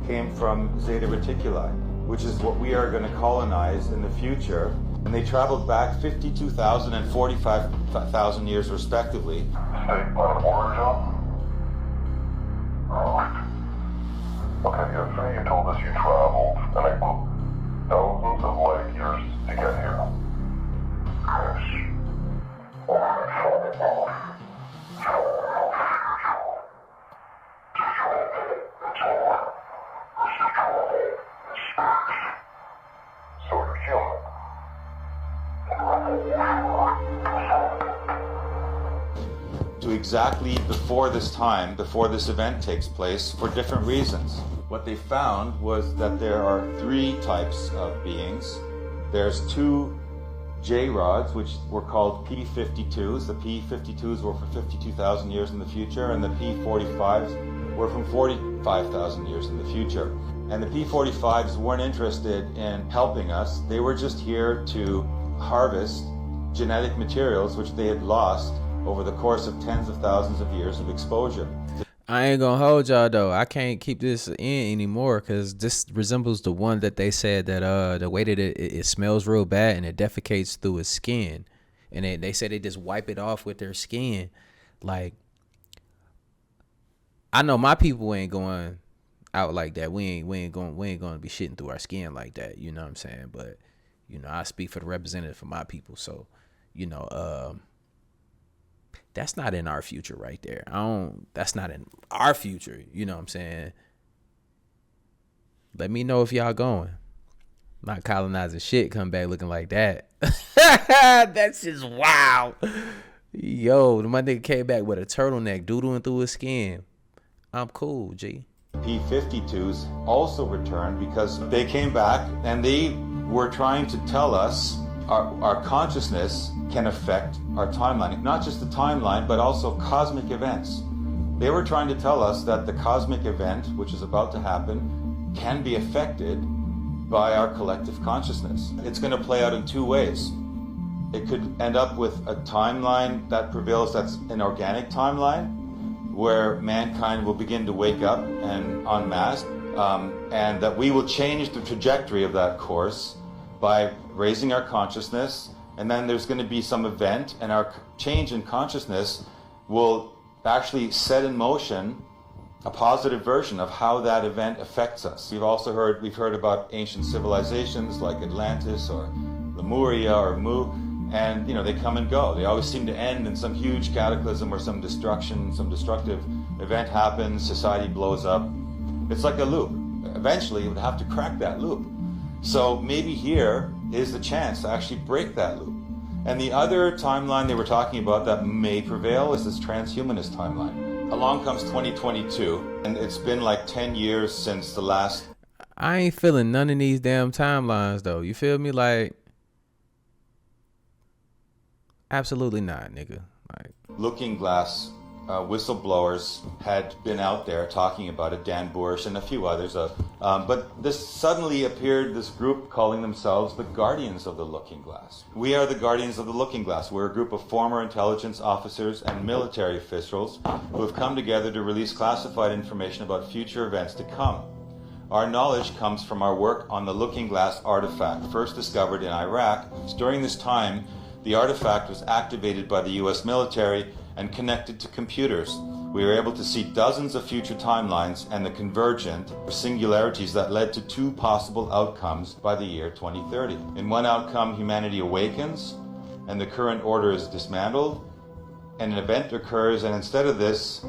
Came from Zeta Reticuli, which is what we are going to colonize in the future. And they traveled back 52,000 and 45,000 years respectively. State by origin? Okay, yesterday you told us you traveled, and I quote, thousands of light years to get here. Yes. So you're human. To exactly before this time, before this event takes place, for different reasons. What they found was that there are 3 types of beings. There's 2 J-rods, which were called P-52s. The P-52s were for 52,000 years in the future, and the P-45s were from 45,000 years in the future. And the P-45s weren't interested in helping us. They were just here to harvest genetic materials which they had lost over the course of tens of thousands of years of exposure. I ain't gonna hold y'all though. I can't keep this in anymore because this resembles the one that they said that the way that it smells real bad and it defecates through his skin, and they said they just wipe it off with their skin. Like, I know my people ain't going out like that. We ain't gonna be shitting through our skin like that. You know what I'm saying? But you know, I speak for the representative for my people, so you know, that's not in our future right there. That's not in our future. You know what I'm saying? Let me know if y'all going. Not colonizing shit, come back looking like that. That's just wow. Yo, my nigga came back with a turtleneck doodling through his skin. I'm cool, G. P-52s also returned because they came back and they were trying to tell us our consciousness can affect our timeline. Not just the timeline, but also cosmic events. They were trying to tell us that the cosmic event, which is about to happen, can be affected by our collective consciousness. It's going to play out in two ways. It could end up with a timeline that prevails that's an organic timeline, where mankind will begin to wake up and en masse, and that we will change the trajectory of that course by raising our consciousness, and then there's going to be some event, and our change in consciousness will actually set in motion a positive version of how that event affects us. We've heard about ancient civilizations like Atlantis or Lemuria or Mu, and they come and go. They always seem to end in some huge cataclysm or some destruction, some destructive event happens, society blows up. It's like a loop. Eventually you would have to crack that loop. So maybe here is the chance to actually break that loop. And the other timeline they were talking about that may prevail is this transhumanist timeline. Along comes 2022, and it's been like 10 years since the last. I ain't feeling none of these damn timelines though. You feel me? Like, absolutely not, nigga. Like, Looking Glass whistleblowers had been out there talking about it, Dan Bush and a few others. But this suddenly appeared, this group calling themselves the Guardians of the Looking Glass. We are the Guardians of the Looking Glass. We're a group of former intelligence officers and military officials who have come together to release classified information about future events to come. Our knowledge comes from our work on the Looking Glass artifact, first discovered in Iraq. During this time, the artifact was activated by the US military and connected to computers. We were able to see dozens of future timelines and the convergent singularities that led to two possible outcomes by the year 2030. In one outcome, humanity awakens and the current order is dismantled, and an event occurs, and instead of this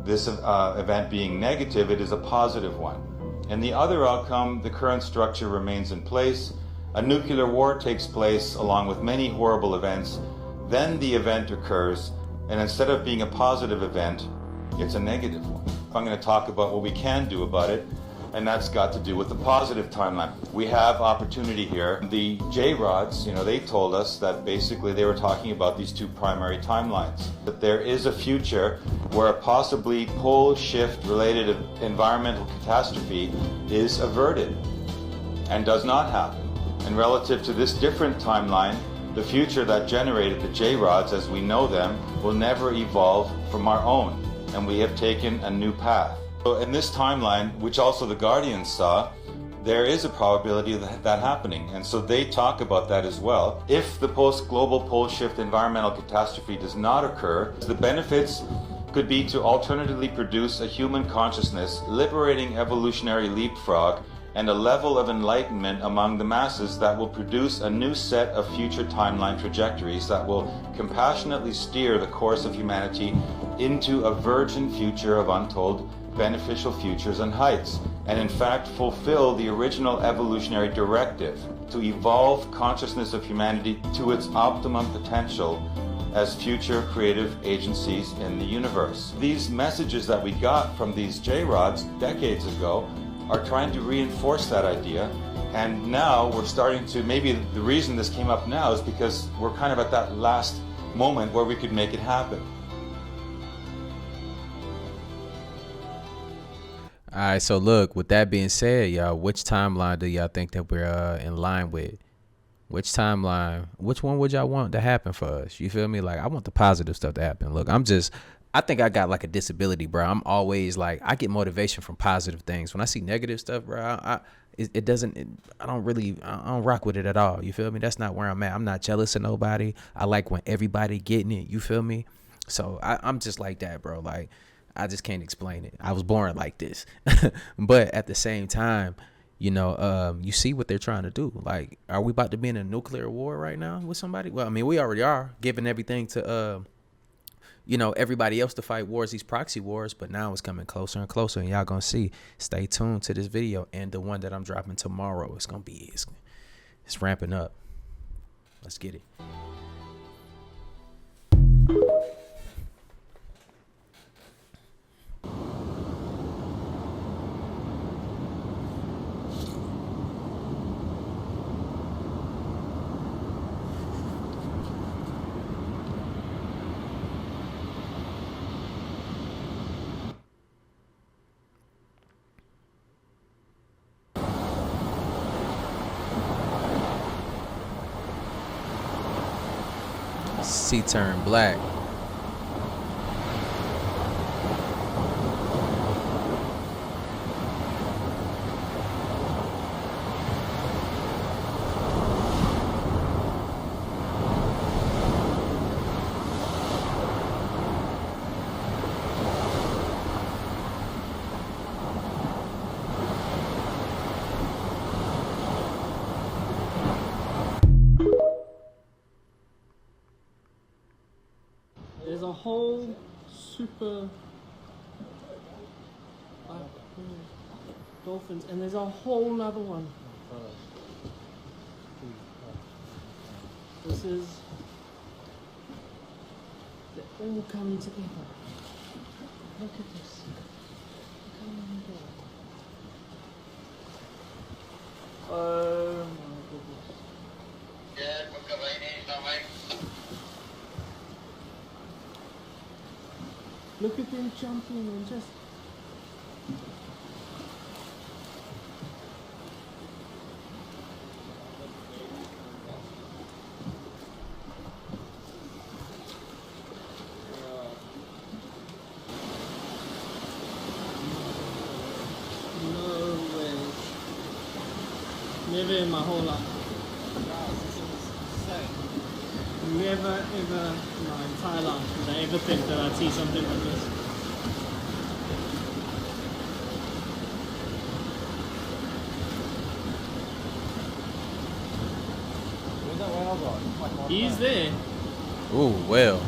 event being negative, it is a positive one. In the other outcome, the current structure remains in place, a nuclear war takes place along with many horrible events, then the event occurs, and instead of being a positive event, it's a negative one. I'm going to talk about what we can do about it, and that's got to do with the positive timeline. We have opportunity here. The J-Rods, they told us that basically they were talking about these two primary timelines. That there is a future where a possibly pole shift related environmental catastrophe is averted and does not happen. And relative to this different timeline, the future that generated the J-Rods as we know them will never evolve from our own, and we have taken a new path. So in this timeline, which also the Guardians saw, there is a probability of that happening, and so they talk about that as well. If the post-global pole shift environmental catastrophe does not occur, the benefits could be to alternatively produce a human consciousness, liberating evolutionary leapfrog, and a level of enlightenment among the masses that will produce a new set of future timeline trajectories that will compassionately steer the course of humanity into a virgin future of untold beneficial futures and heights, and in fact fulfill the original evolutionary directive to evolve consciousness of humanity to its optimum potential as future creative agencies in the universe. These messages that we got from these J-Rods decades ago are trying to reinforce that idea, and now we're starting to, maybe the reason this came up now is because we're kind of at that last moment where we could make it happen. all right, so look, with that being said, y'all, which timeline do y'all think that we're in line with? Which timeline, which one would y'all want to happen for us? You feel me? Like, I want the positive stuff to happen. Look, I think I got like a disability, bro. I'm always like, I get motivation from positive things. When I see negative stuff, bro, I don't rock with it at all. You feel me? That's not where I'm at. I'm not jealous of nobody. I like when everybody getting it. You feel me? So I'm just like that, bro. Like, I just can't explain it. I was born like this. But at the same time, you see what they're trying to do. Like, are we about to be in a nuclear war right now with somebody? Well, I mean, we already are, giving everything to everybody else to fight wars, these proxy wars, but now it's coming closer and closer, and y'all gonna see. Stay tuned to this video and the one that I'm dropping tomorrow. It's It's ramping up. Let's get it. Sea turned black. There's a whole super dolphins, and there's a whole nother one. This is, they're all coming together. Look at this. Oh my goodness. Look at them jumping and just... No way. Never in my whole life. Never ever in my entire life did I ever think that I'd see something like this. Where's that whale gone? He's there. Ooh, well.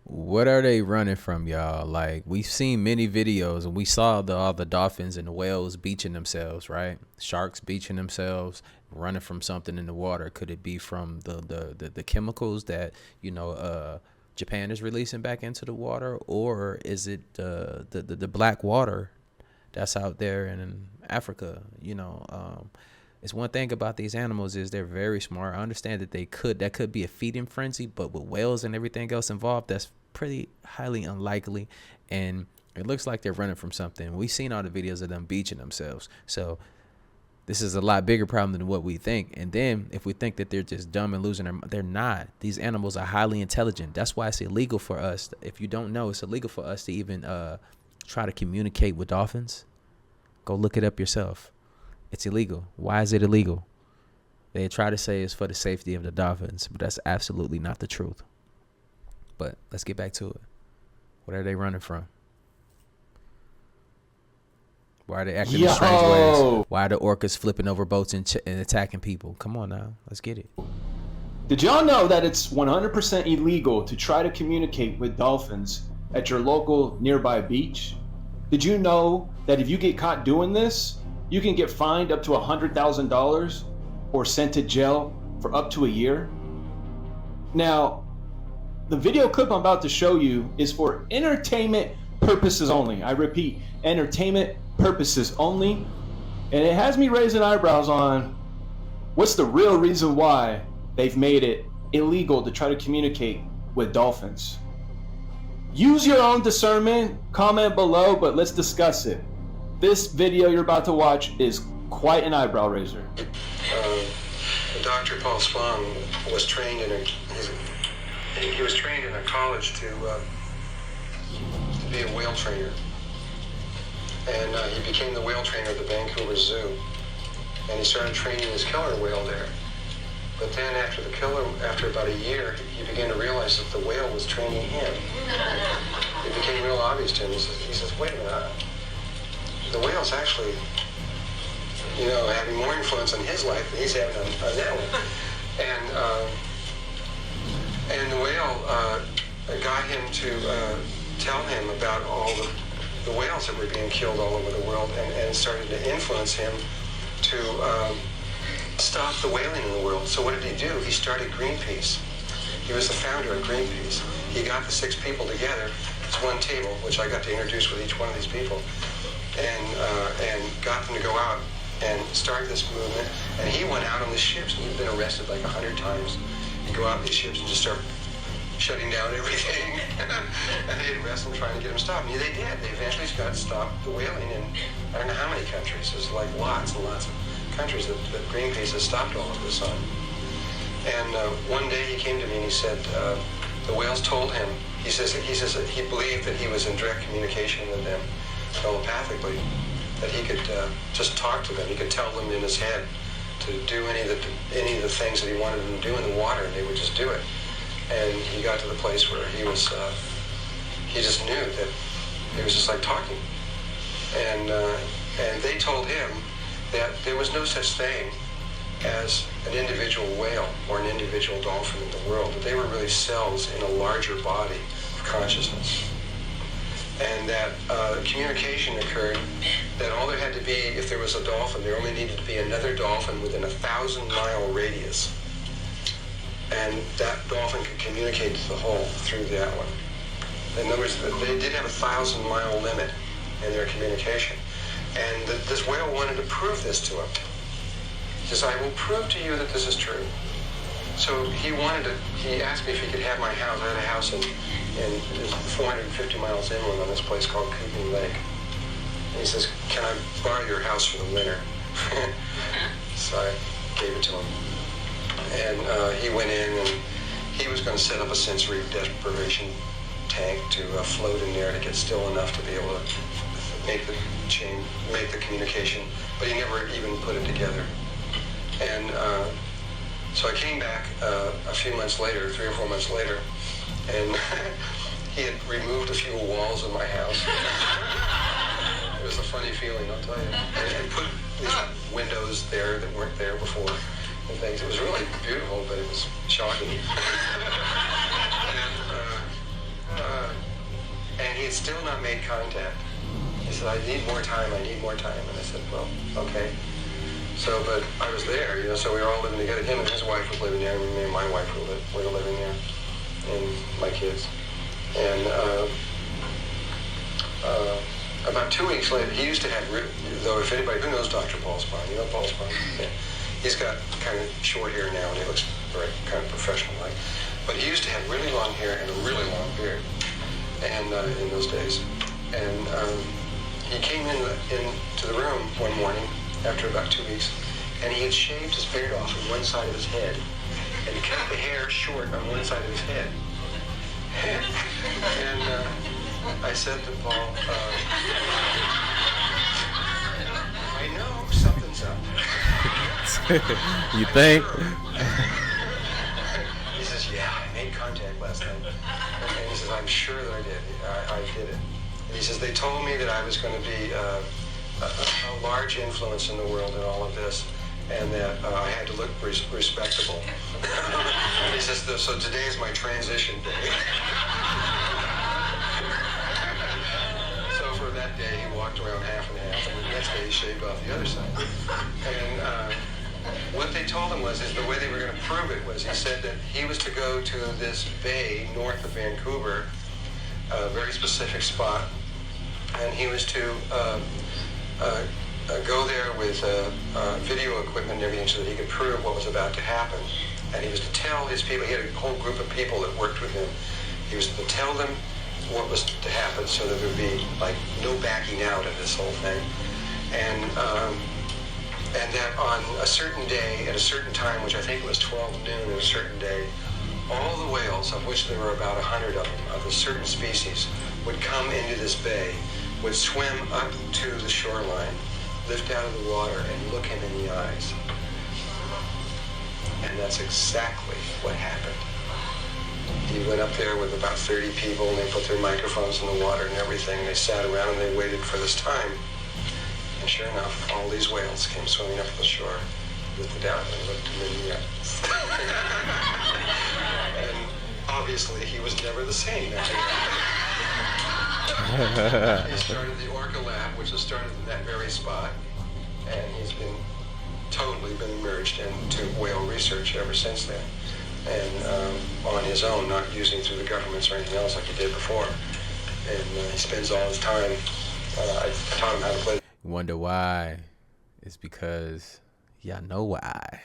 What are they running from, y'all? Like, we've seen many videos and we saw all the dolphins and the whales beaching themselves, right? Sharks beaching themselves, running from something in the water. Could it be from the chemicals that, you know, Japan is releasing back into the water? Or is it the black water that's out there in Africa? You know, it's one thing about these animals is they're very smart. I understand that that could be a feeding frenzy, but with whales and everything else involved, that's pretty highly unlikely. And it looks like they're running from something. We've seen all the videos of them beaching themselves. So this is a lot bigger problem than what we think. And then if we think that they're just dumb and losing their, they're not. These animals are highly intelligent. That's why it's illegal for us. If you don't know, it's illegal for us to even try to communicate with dolphins. Go look it up yourself. It's illegal. Why is it illegal? They try to say it's for the safety of the dolphins, but that's absolutely not the truth. But let's get back to it. What are they running from? Why are they acting in strange ways? Why are the orcas flipping over boats and attacking people? Come on now, let's get it. Did y'all know that it's 100% illegal to try to communicate with dolphins at your local nearby beach? Did you know that if you get caught doing this, you can get fined up to $100,000 or sent to jail for up to a year? Now, the video clip I'm about to show you is for entertainment purposes only. I repeat, entertainment purposes only. And it has me raising eyebrows on what's the real reason why they've made it illegal to try to communicate with dolphins. Use your own discernment, comment below, but let's discuss it. This video you're about to watch is quite an eyebrow raiser. Dr. Paul Spong was trained in he was trained in a college to be a whale trainer, and he became the whale trainer at the Vancouver Zoo, and he started training his killer whale there. But then after about a year, he began to realize that the whale was training him. It became real obvious to him. He says, wait a minute, the whale's actually, you know, having more influence on his life than he's having on that one. And the whale got him to tell him about all the whales that were being killed all over the world, and started to influence him to stop the whaling in the world. So what did he do? He started Greenpeace. He was the founder of Greenpeace. He got the 6 people together. It's one table, which I got to introduce with each one of these people, and got them to go out and start this movement. And he went out on the ships, and he'd been arrested like 100 times. He'd go out on these ships and just start shutting down everything. And they'd arrest him, trying to get him stopped. And they did. They eventually got stopped the whaling in I don't know how many countries. There's like lots and lots of countries that Greenpeace has stopped all of this on. And one day he came to me and he said, the whales told him, he says that he believed that he was in direct communication with them telepathically, that he could just talk to them. He could tell them in his head to do any of the things that he wanted them to do in the water, and they would just do it. And he got to the place where he was, he just knew that it was just like talking. And they told him that there was no such thing as an individual whale or an individual dolphin in the world, that they were really cells in a larger body of consciousness. And that communication occurred, that all there had to be, if there was a dolphin, there only needed to be another dolphin within a 1,000-mile radius. And that dolphin could communicate to the whole through that one. In other words, they did have a 1,000-mile limit in their communication. And this whale wanted to prove this to him. He says, I will prove to you that this is true. So he asked me if he could have my house. I had a house in 450 miles inland on this place called Kootenai Lake. And he says, can I borrow your house for the winter? So I gave it to him. And he went in, and he was going to set up a sensory deprivation tank to float in there to get still enough to be able to make the communication, but he never even put it together. And so I came back a few months later, 3 or 4 months later, and he had removed a few walls of my house. It was a funny feeling, I'll tell you. And put these windows there that weren't there before and things. It was really beautiful, but it was shocking. And he had still not made contact. He said, I need more time, I need more time. And I said, well, okay. So, but I was there, you know, so we were all living together. Him and his wife was living there, and me and my wife were living there, and my kids. And about 2 weeks later, he used to have, though if anybody, who knows Dr. Paul Spahn? You know Paul Spahn? Yeah. He's got kind of short hair now, and he looks very kind of professional-like. But he used to have really long hair and a really long beard, and in those days. And he came into the room one morning after about 2 weeks, and he had shaved his beard off on one side of his head, and he cut the hair short on one side of his head. And I said to Paul, I know something's up. You think? He says, yeah, I made contact last night. And he says, I'm sure that I did. I did it. And he says, they told me that I was going to be a large influence in the world in all of this, and that I had to look respectable. He says, so today is my transition day. So for that day, he walked around half and half, and the next day he shaved off the other side. And what they told him was, the way they were going to prove it was, he said that he was to go to this bay north of Vancouver, a very specific spot, and he was to go there with video equipment and everything so that he could prove what was about to happen. And he was to tell his people, he had a whole group of people that worked with him, he was to tell them what was to happen so that there would be like no backing out of this whole thing. And that on a certain day, at a certain time, which I think it was 12 noon at a certain day, all the whales, of which there were about 100 of them, of a certain species, would come into this bay, would swim up to the shoreline, lift out of the water, and look him in the eyes. And that's exactly what happened. He went up there with about 30 people, and they put their microphones in the water and everything, and they sat around and they waited for this time. And sure enough, all these whales came swimming up the shore with the down and looked him in the eyes. And obviously, he was never the same after that. He started the Orca Lab, which was started in that very spot, and he's been merged into whale research ever since then. And on his own, not using through the governments or anything else like he did before. And he spends all his time, I taught him how to play. Wonder why? It's because y'all know why.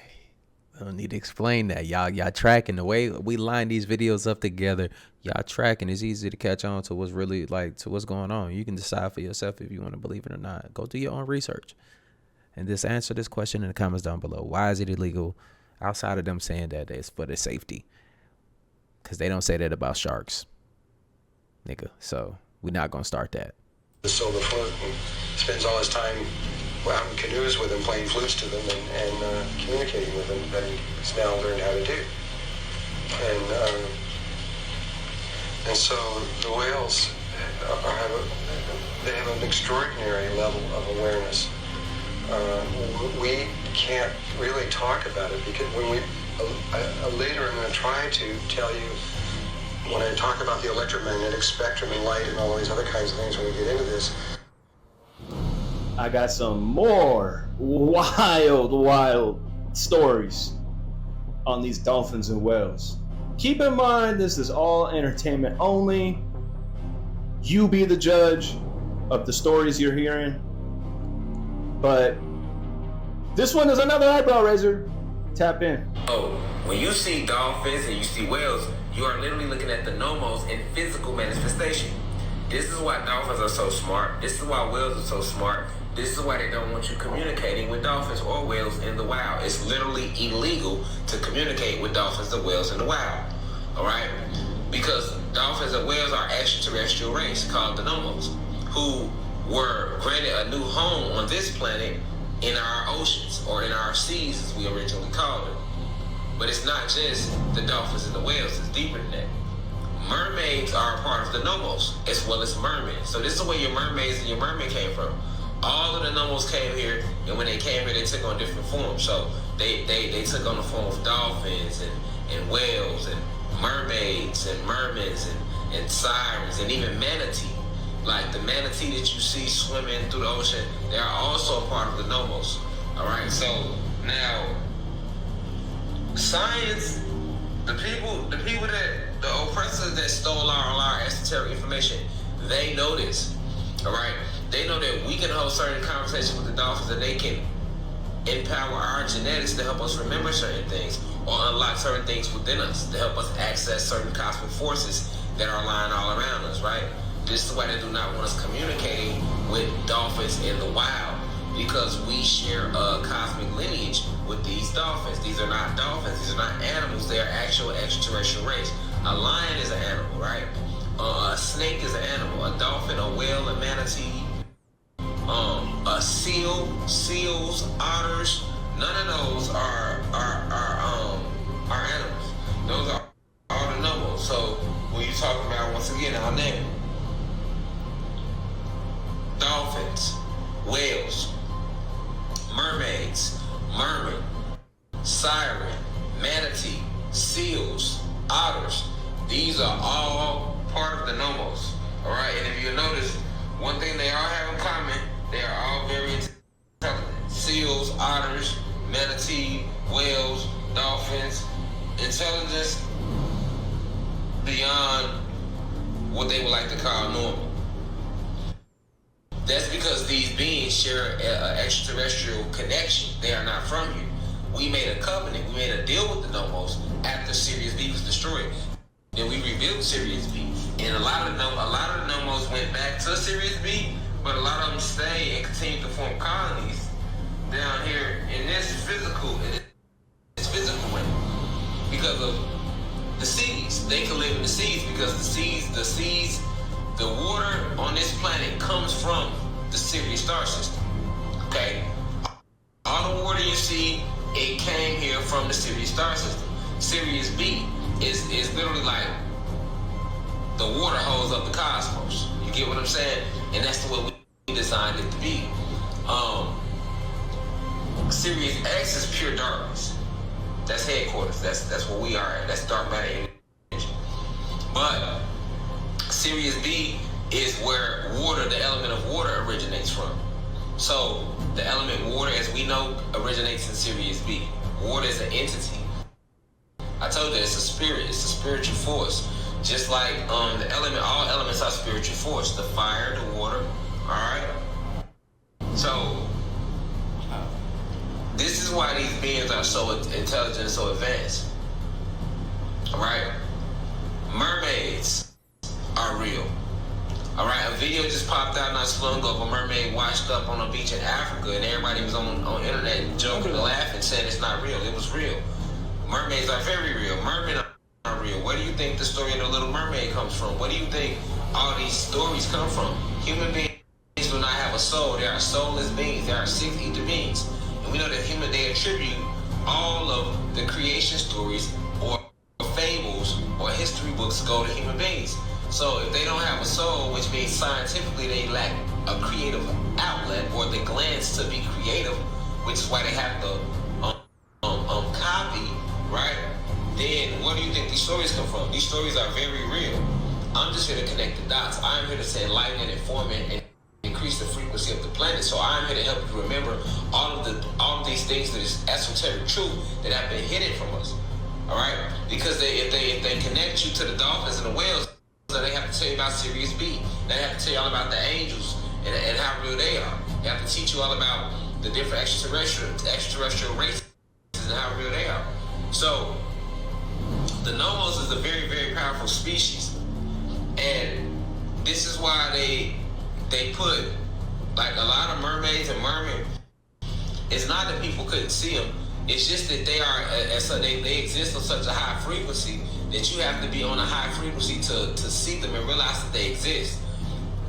I don't need to explain that. Y'all tracking the way we line these videos up together. Y'all tracking. It's easy to catch on to what's really to what's going on. You can decide for yourself if you want to believe it or not. Go do your own research. And just answer this question in the comments down below. Why is it illegal outside of them saying that it's for their safety? Because they don't say that about sharks, nigga. So we're not going to start that. The silver flute and spends all his time out in canoes with them, playing flutes to them and communicating with them that he's now learned how to do. And so the whales they have an extraordinary level of awareness. We can't really talk about it because when later I'm going to try to tell you when I talk about the electromagnetic spectrum and light and all these other kinds of things when we get into this. I got some more wild stories on these dolphins and whales. Keep in mind, this is all entertainment only. You be the judge of the stories you're hearing. But this one is another eyebrow raiser. Tap in. Oh, when you see dolphins and you see whales, you are literally looking at the nomos in physical manifestation. This is why dolphins are so smart. This is why whales are so smart. This is why they don't want you communicating with dolphins or whales in the wild. It's literally illegal to communicate with dolphins and whales in the wild. All right? Because dolphins and whales are extraterrestrial race called the nomos, who were granted a new home on this planet in our oceans, or in our seas as we originally called it. But it's not just the dolphins and the whales, it's deeper than that. Mermaids are a part of the nomos, as well as mermen. So this is where your mermaids and your mermen came from. All of the nomos came here, and when they came here, they took on different forms. So they took on the form of dolphins and whales and mermaids and mermans and sirens and even manatee. Like the manatee that you see swimming through the ocean, they are also a part of the nomos. All right, so now science, the oppressors that stole our esoteric information, they know this. All right, they know that we can hold certain conversations with the dolphins, and they can empower our genetics to help us remember certain things or unlock certain things within us to help us access certain cosmic forces that are lying all around us. Right. This is why they do not want us communicating with dolphins in the wild, because we share a cosmic lineage with these dolphins. These are not dolphins. These are not animals. They are actual extraterrestrial race. A lion is an animal, right? A snake is an animal. A dolphin, a whale, a manatee, a seal, seals, otters. None of those are animals. Those are all the nomos. So when you talk about, once again, I'll name it. Dolphins, whales, mermaids, merman, siren, manatee, seals, otters. These are all part of the nomos. All right, and if you notice, one thing they all have in common, they are all very intelligent. Seals, otters, manatee, whales, dolphins, intelligence beyond what they would like to call normal. That's because these beings share an extraterrestrial connection. They are not from you. We made a covenant. We made a deal with the nomos after Sirius B was destroyed. Then we rebuilt Sirius B, and a lot of the nomos went back to Sirius B, but a lot of them stayed and continued to form colonies down here in this physical way because of the seas. They can live in the seas because the water on this planet comes from the Sirius star system. Okay? All the water you see, it came here from the Sirius star system. Sirius B is literally like the water holds up the cosmos. You get what I'm saying? And that's the way we designed it to be. Sirius X is pure darkness. That's headquarters. That's where we are at. That's dark matter energy. But Sirius B is where water, the element of water, originates from. So the element water, as we know, originates in Sirius B. Water is an entity. I told you it's a spirit. It's a spiritual force. Just like the element, all elements are spiritual force. The fire, the water. All right. So this is why these beings are so intelligent and so advanced. All right. Mermaids are real. All right. A video just popped out not so long ago of a mermaid washed up on a beach in Africa, and everybody was on internet joking and laughing, saying it's not real. It was real. Mermaids are very real. Mermen are real. Where do you think the story of the Little Mermaid comes from? Where do you think all these stories come from? Human beings do not have a soul. They are soulless beings. They are six ether beings. And we know that they attribute all of the creation stories or fables or history books go to human beings. So if they don't have a soul, which means scientifically they lack a creative outlet or the glands to be creative, which is why they have to copy, right? Then where do you think these stories come from? These stories are very real. I'm just here to connect the dots. I'm here to say enlighten and inform and increase the frequency of the planet. So I'm here to help you remember all of these things that is esoteric truth that have been hidden from us. All right? Because if they connect you to the dolphins and the whales, then they have to tell you about Sirius B. They have to tell you all about the angels and how real they are. They have to teach you all about the different extraterrestrial races and how real they are. So the Nomos is a very, very powerful species. And this is why they put, like, a lot of mermaids and mermen. It's not that people couldn't see them. It's just that they are, they exist on such a high frequency that you have to be on a high frequency to see them and realize that they exist.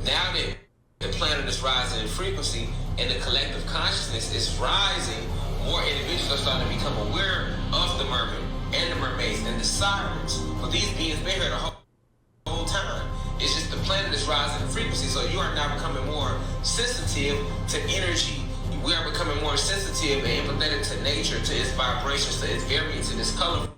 Now that the planet is rising in frequency and the collective consciousness is rising, more individuals are starting to become aware of the mermaid and the mermaids and the sirens. But these beings been here the whole time. It's just the planet is rising in frequency, so you are now becoming more sensitive to energy. We are becoming more sensitive and empathetic to nature, to its vibrations, to its variance, to its color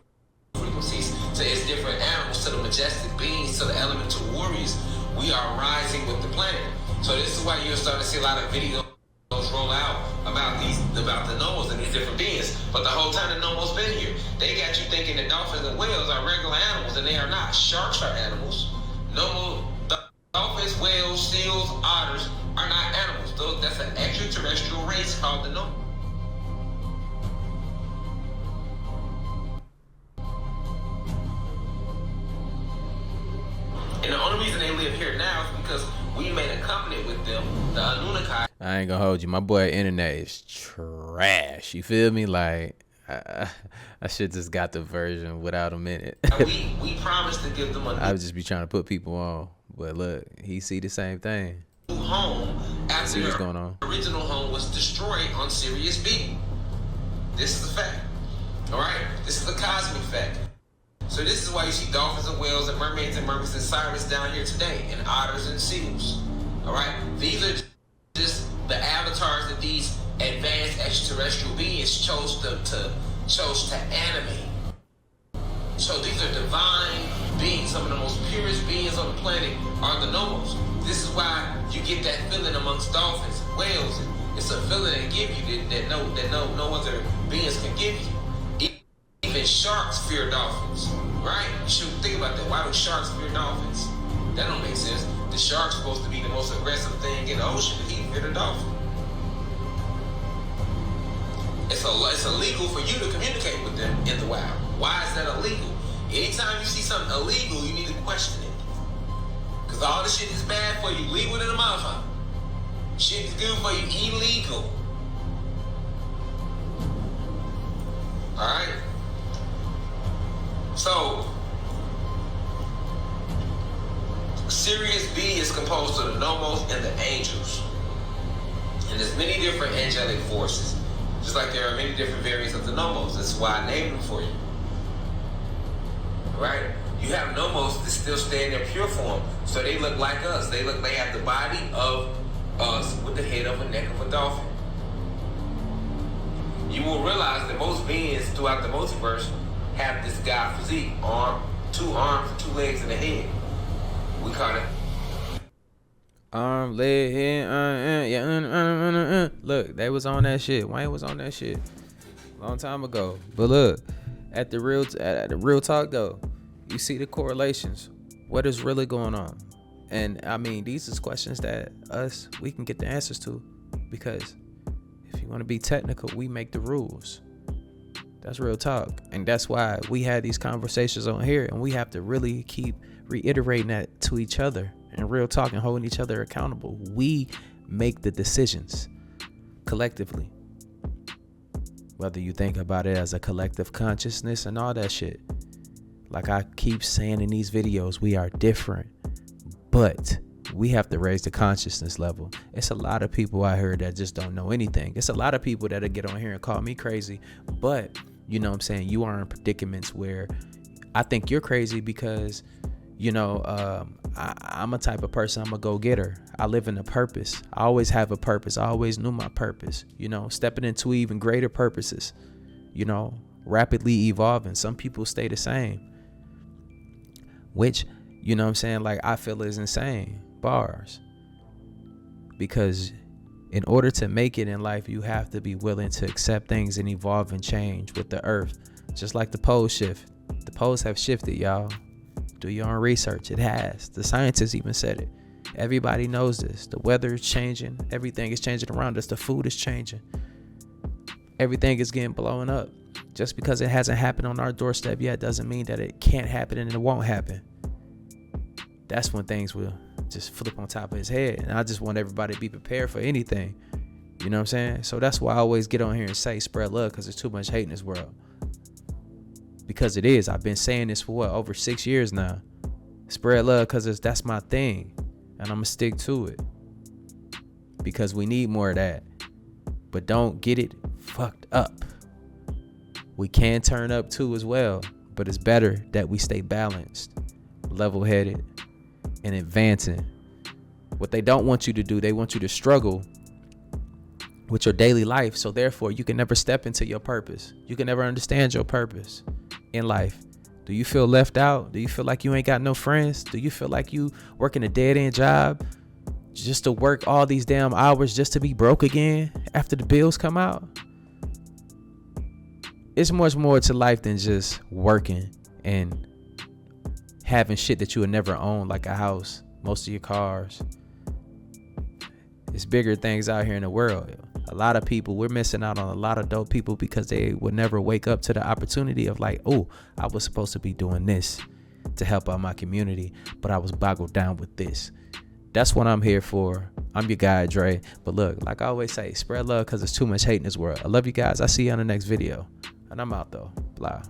frequencies, to its different animals, to the majestic beings, to the elemental warriors. We are rising with the planet. So this is why you're starting to see a lot of videos roll out about the Nomos and these different beings. But the whole time the Nomos been here, they got you thinking that dolphins and whales are regular animals, and they are not. Sharks are animals. Dolphins, whales, seals, otters are not animals. That's an extraterrestrial race called the Nomos. And the only reason they live here now is because we made a covenant with them, the Anunnaki. I ain't gonna hold you. My boy internet is trash. You feel me? Like, I should just got the version without him in it. we promised to give them a I would just be trying to put people on. But look, he see the same thing. new home after See what's their going on. original home was destroyed on Sirius B. This is a fact. All right? This is a cosmic fact. So this is why you see dolphins and whales and mermaids and mermaids and sirens down here today, and otters and seals. All right? These are just the avatars that these advanced extraterrestrial beings chose to animate. So these are divine beings. Some of the most purest beings on the planet are the Nomos. This is why you get that feeling amongst dolphins, whales. It's a feeling they give you that no other beings can give you. Even sharks fear dolphins, right? You should think about that. Why do sharks fear dolphins? That don't make sense. The shark's supposed to be the most aggressive thing in the ocean, but he fear the dolphin. It's illegal for you to communicate with them in the wild. Why is that illegal? Anytime you see something illegal, you need to question it. Because all this shit is bad for you. Legal than a motherfucker. Shit is good for you. Illegal. Alright? So, Sirius B is composed of the Nomos and the angels. And there's many different angelic forces. Just like there are many different variants of the Nomos. That's why I named them for you. Right? You have Nomos that still stay in their pure form. So they look like us. They have the body of us with the head of a neck of a dolphin. You will realize that most beings throughout the multiverse have this god physique, two arms, 2 legs, and a head. We call it arm, leg, head, yeah. Look, they was on that shit. Wayne was on that shit a long time ago. But look, at the real talk though, you see the correlations. What is really going on? And I mean, these is questions that we can get the answers to, because if you want to be technical, we make the rules. That's real talk. And that's why we had these conversations on here, and we have to really keep reiterating that to each other and real talk and holding each other accountable. We make the decisions collectively, whether you think about it as a collective consciousness and all that shit. Like I keep saying in these videos, we are different, but we have to raise the consciousness level. It's a lot of people out here that just don't know anything. It's a lot of people that'll get on here and call me crazy, but you know what I'm saying, you are in predicaments where I think you're crazy because, you know, I'm a type of person, I'm a go-getter. I live in a purpose. I always have a purpose. I always knew my purpose, you know, stepping into even greater purposes, you know, rapidly evolving. Some people stay the same, which, you know what I'm saying, like I feel is insane. Bars. Because in order to make it in life, you have to be willing to accept things and evolve and change with the earth. Just like the poles shift. The poles have shifted, y'all. Do your own research. It has. The scientists even said it. Everybody knows this. The weather is changing. Everything is changing around us. The food is changing. Everything is getting blown up. Just because it hasn't happened on our doorstep yet doesn't mean that it can't happen and it won't happen. That's when things will just flip on top of his head. And I just want everybody to be prepared for anything. You know what I'm saying? So that's why I always get on here and say spread love, because there's too much hate in this world. Because it is. I've been saying this for over 6 years now. Spread love because that's my thing. And I'm going to stick to it. Because we need more of that. But don't get it fucked up. We can turn up too as well. But it's better that we stay balanced, level-headed, and advancing. What they don't want you to do, they want you to struggle with your daily life. So therefore, you can never step into your purpose. You can never understand your purpose in life. Do you feel left out? Do you feel like you ain't got no friends? Do you feel like you working a dead-end job just to work all these damn hours just to be broke again after the bills come out? It's much more to life than just working and having shit that you would never own, like a house, most of your cars. It's bigger things out here in the world. A lot of people, we're missing out on a lot of dope people because they would never wake up to the opportunity of like, oh, I was supposed to be doing this to help out my community, but I was boggled down with this. That's what I'm here for. I'm your guy, Dre. But look, like I always say, spread love because there's too much hate in this world. I love you guys. I'll see you on the next video. And I'm out though. Blah.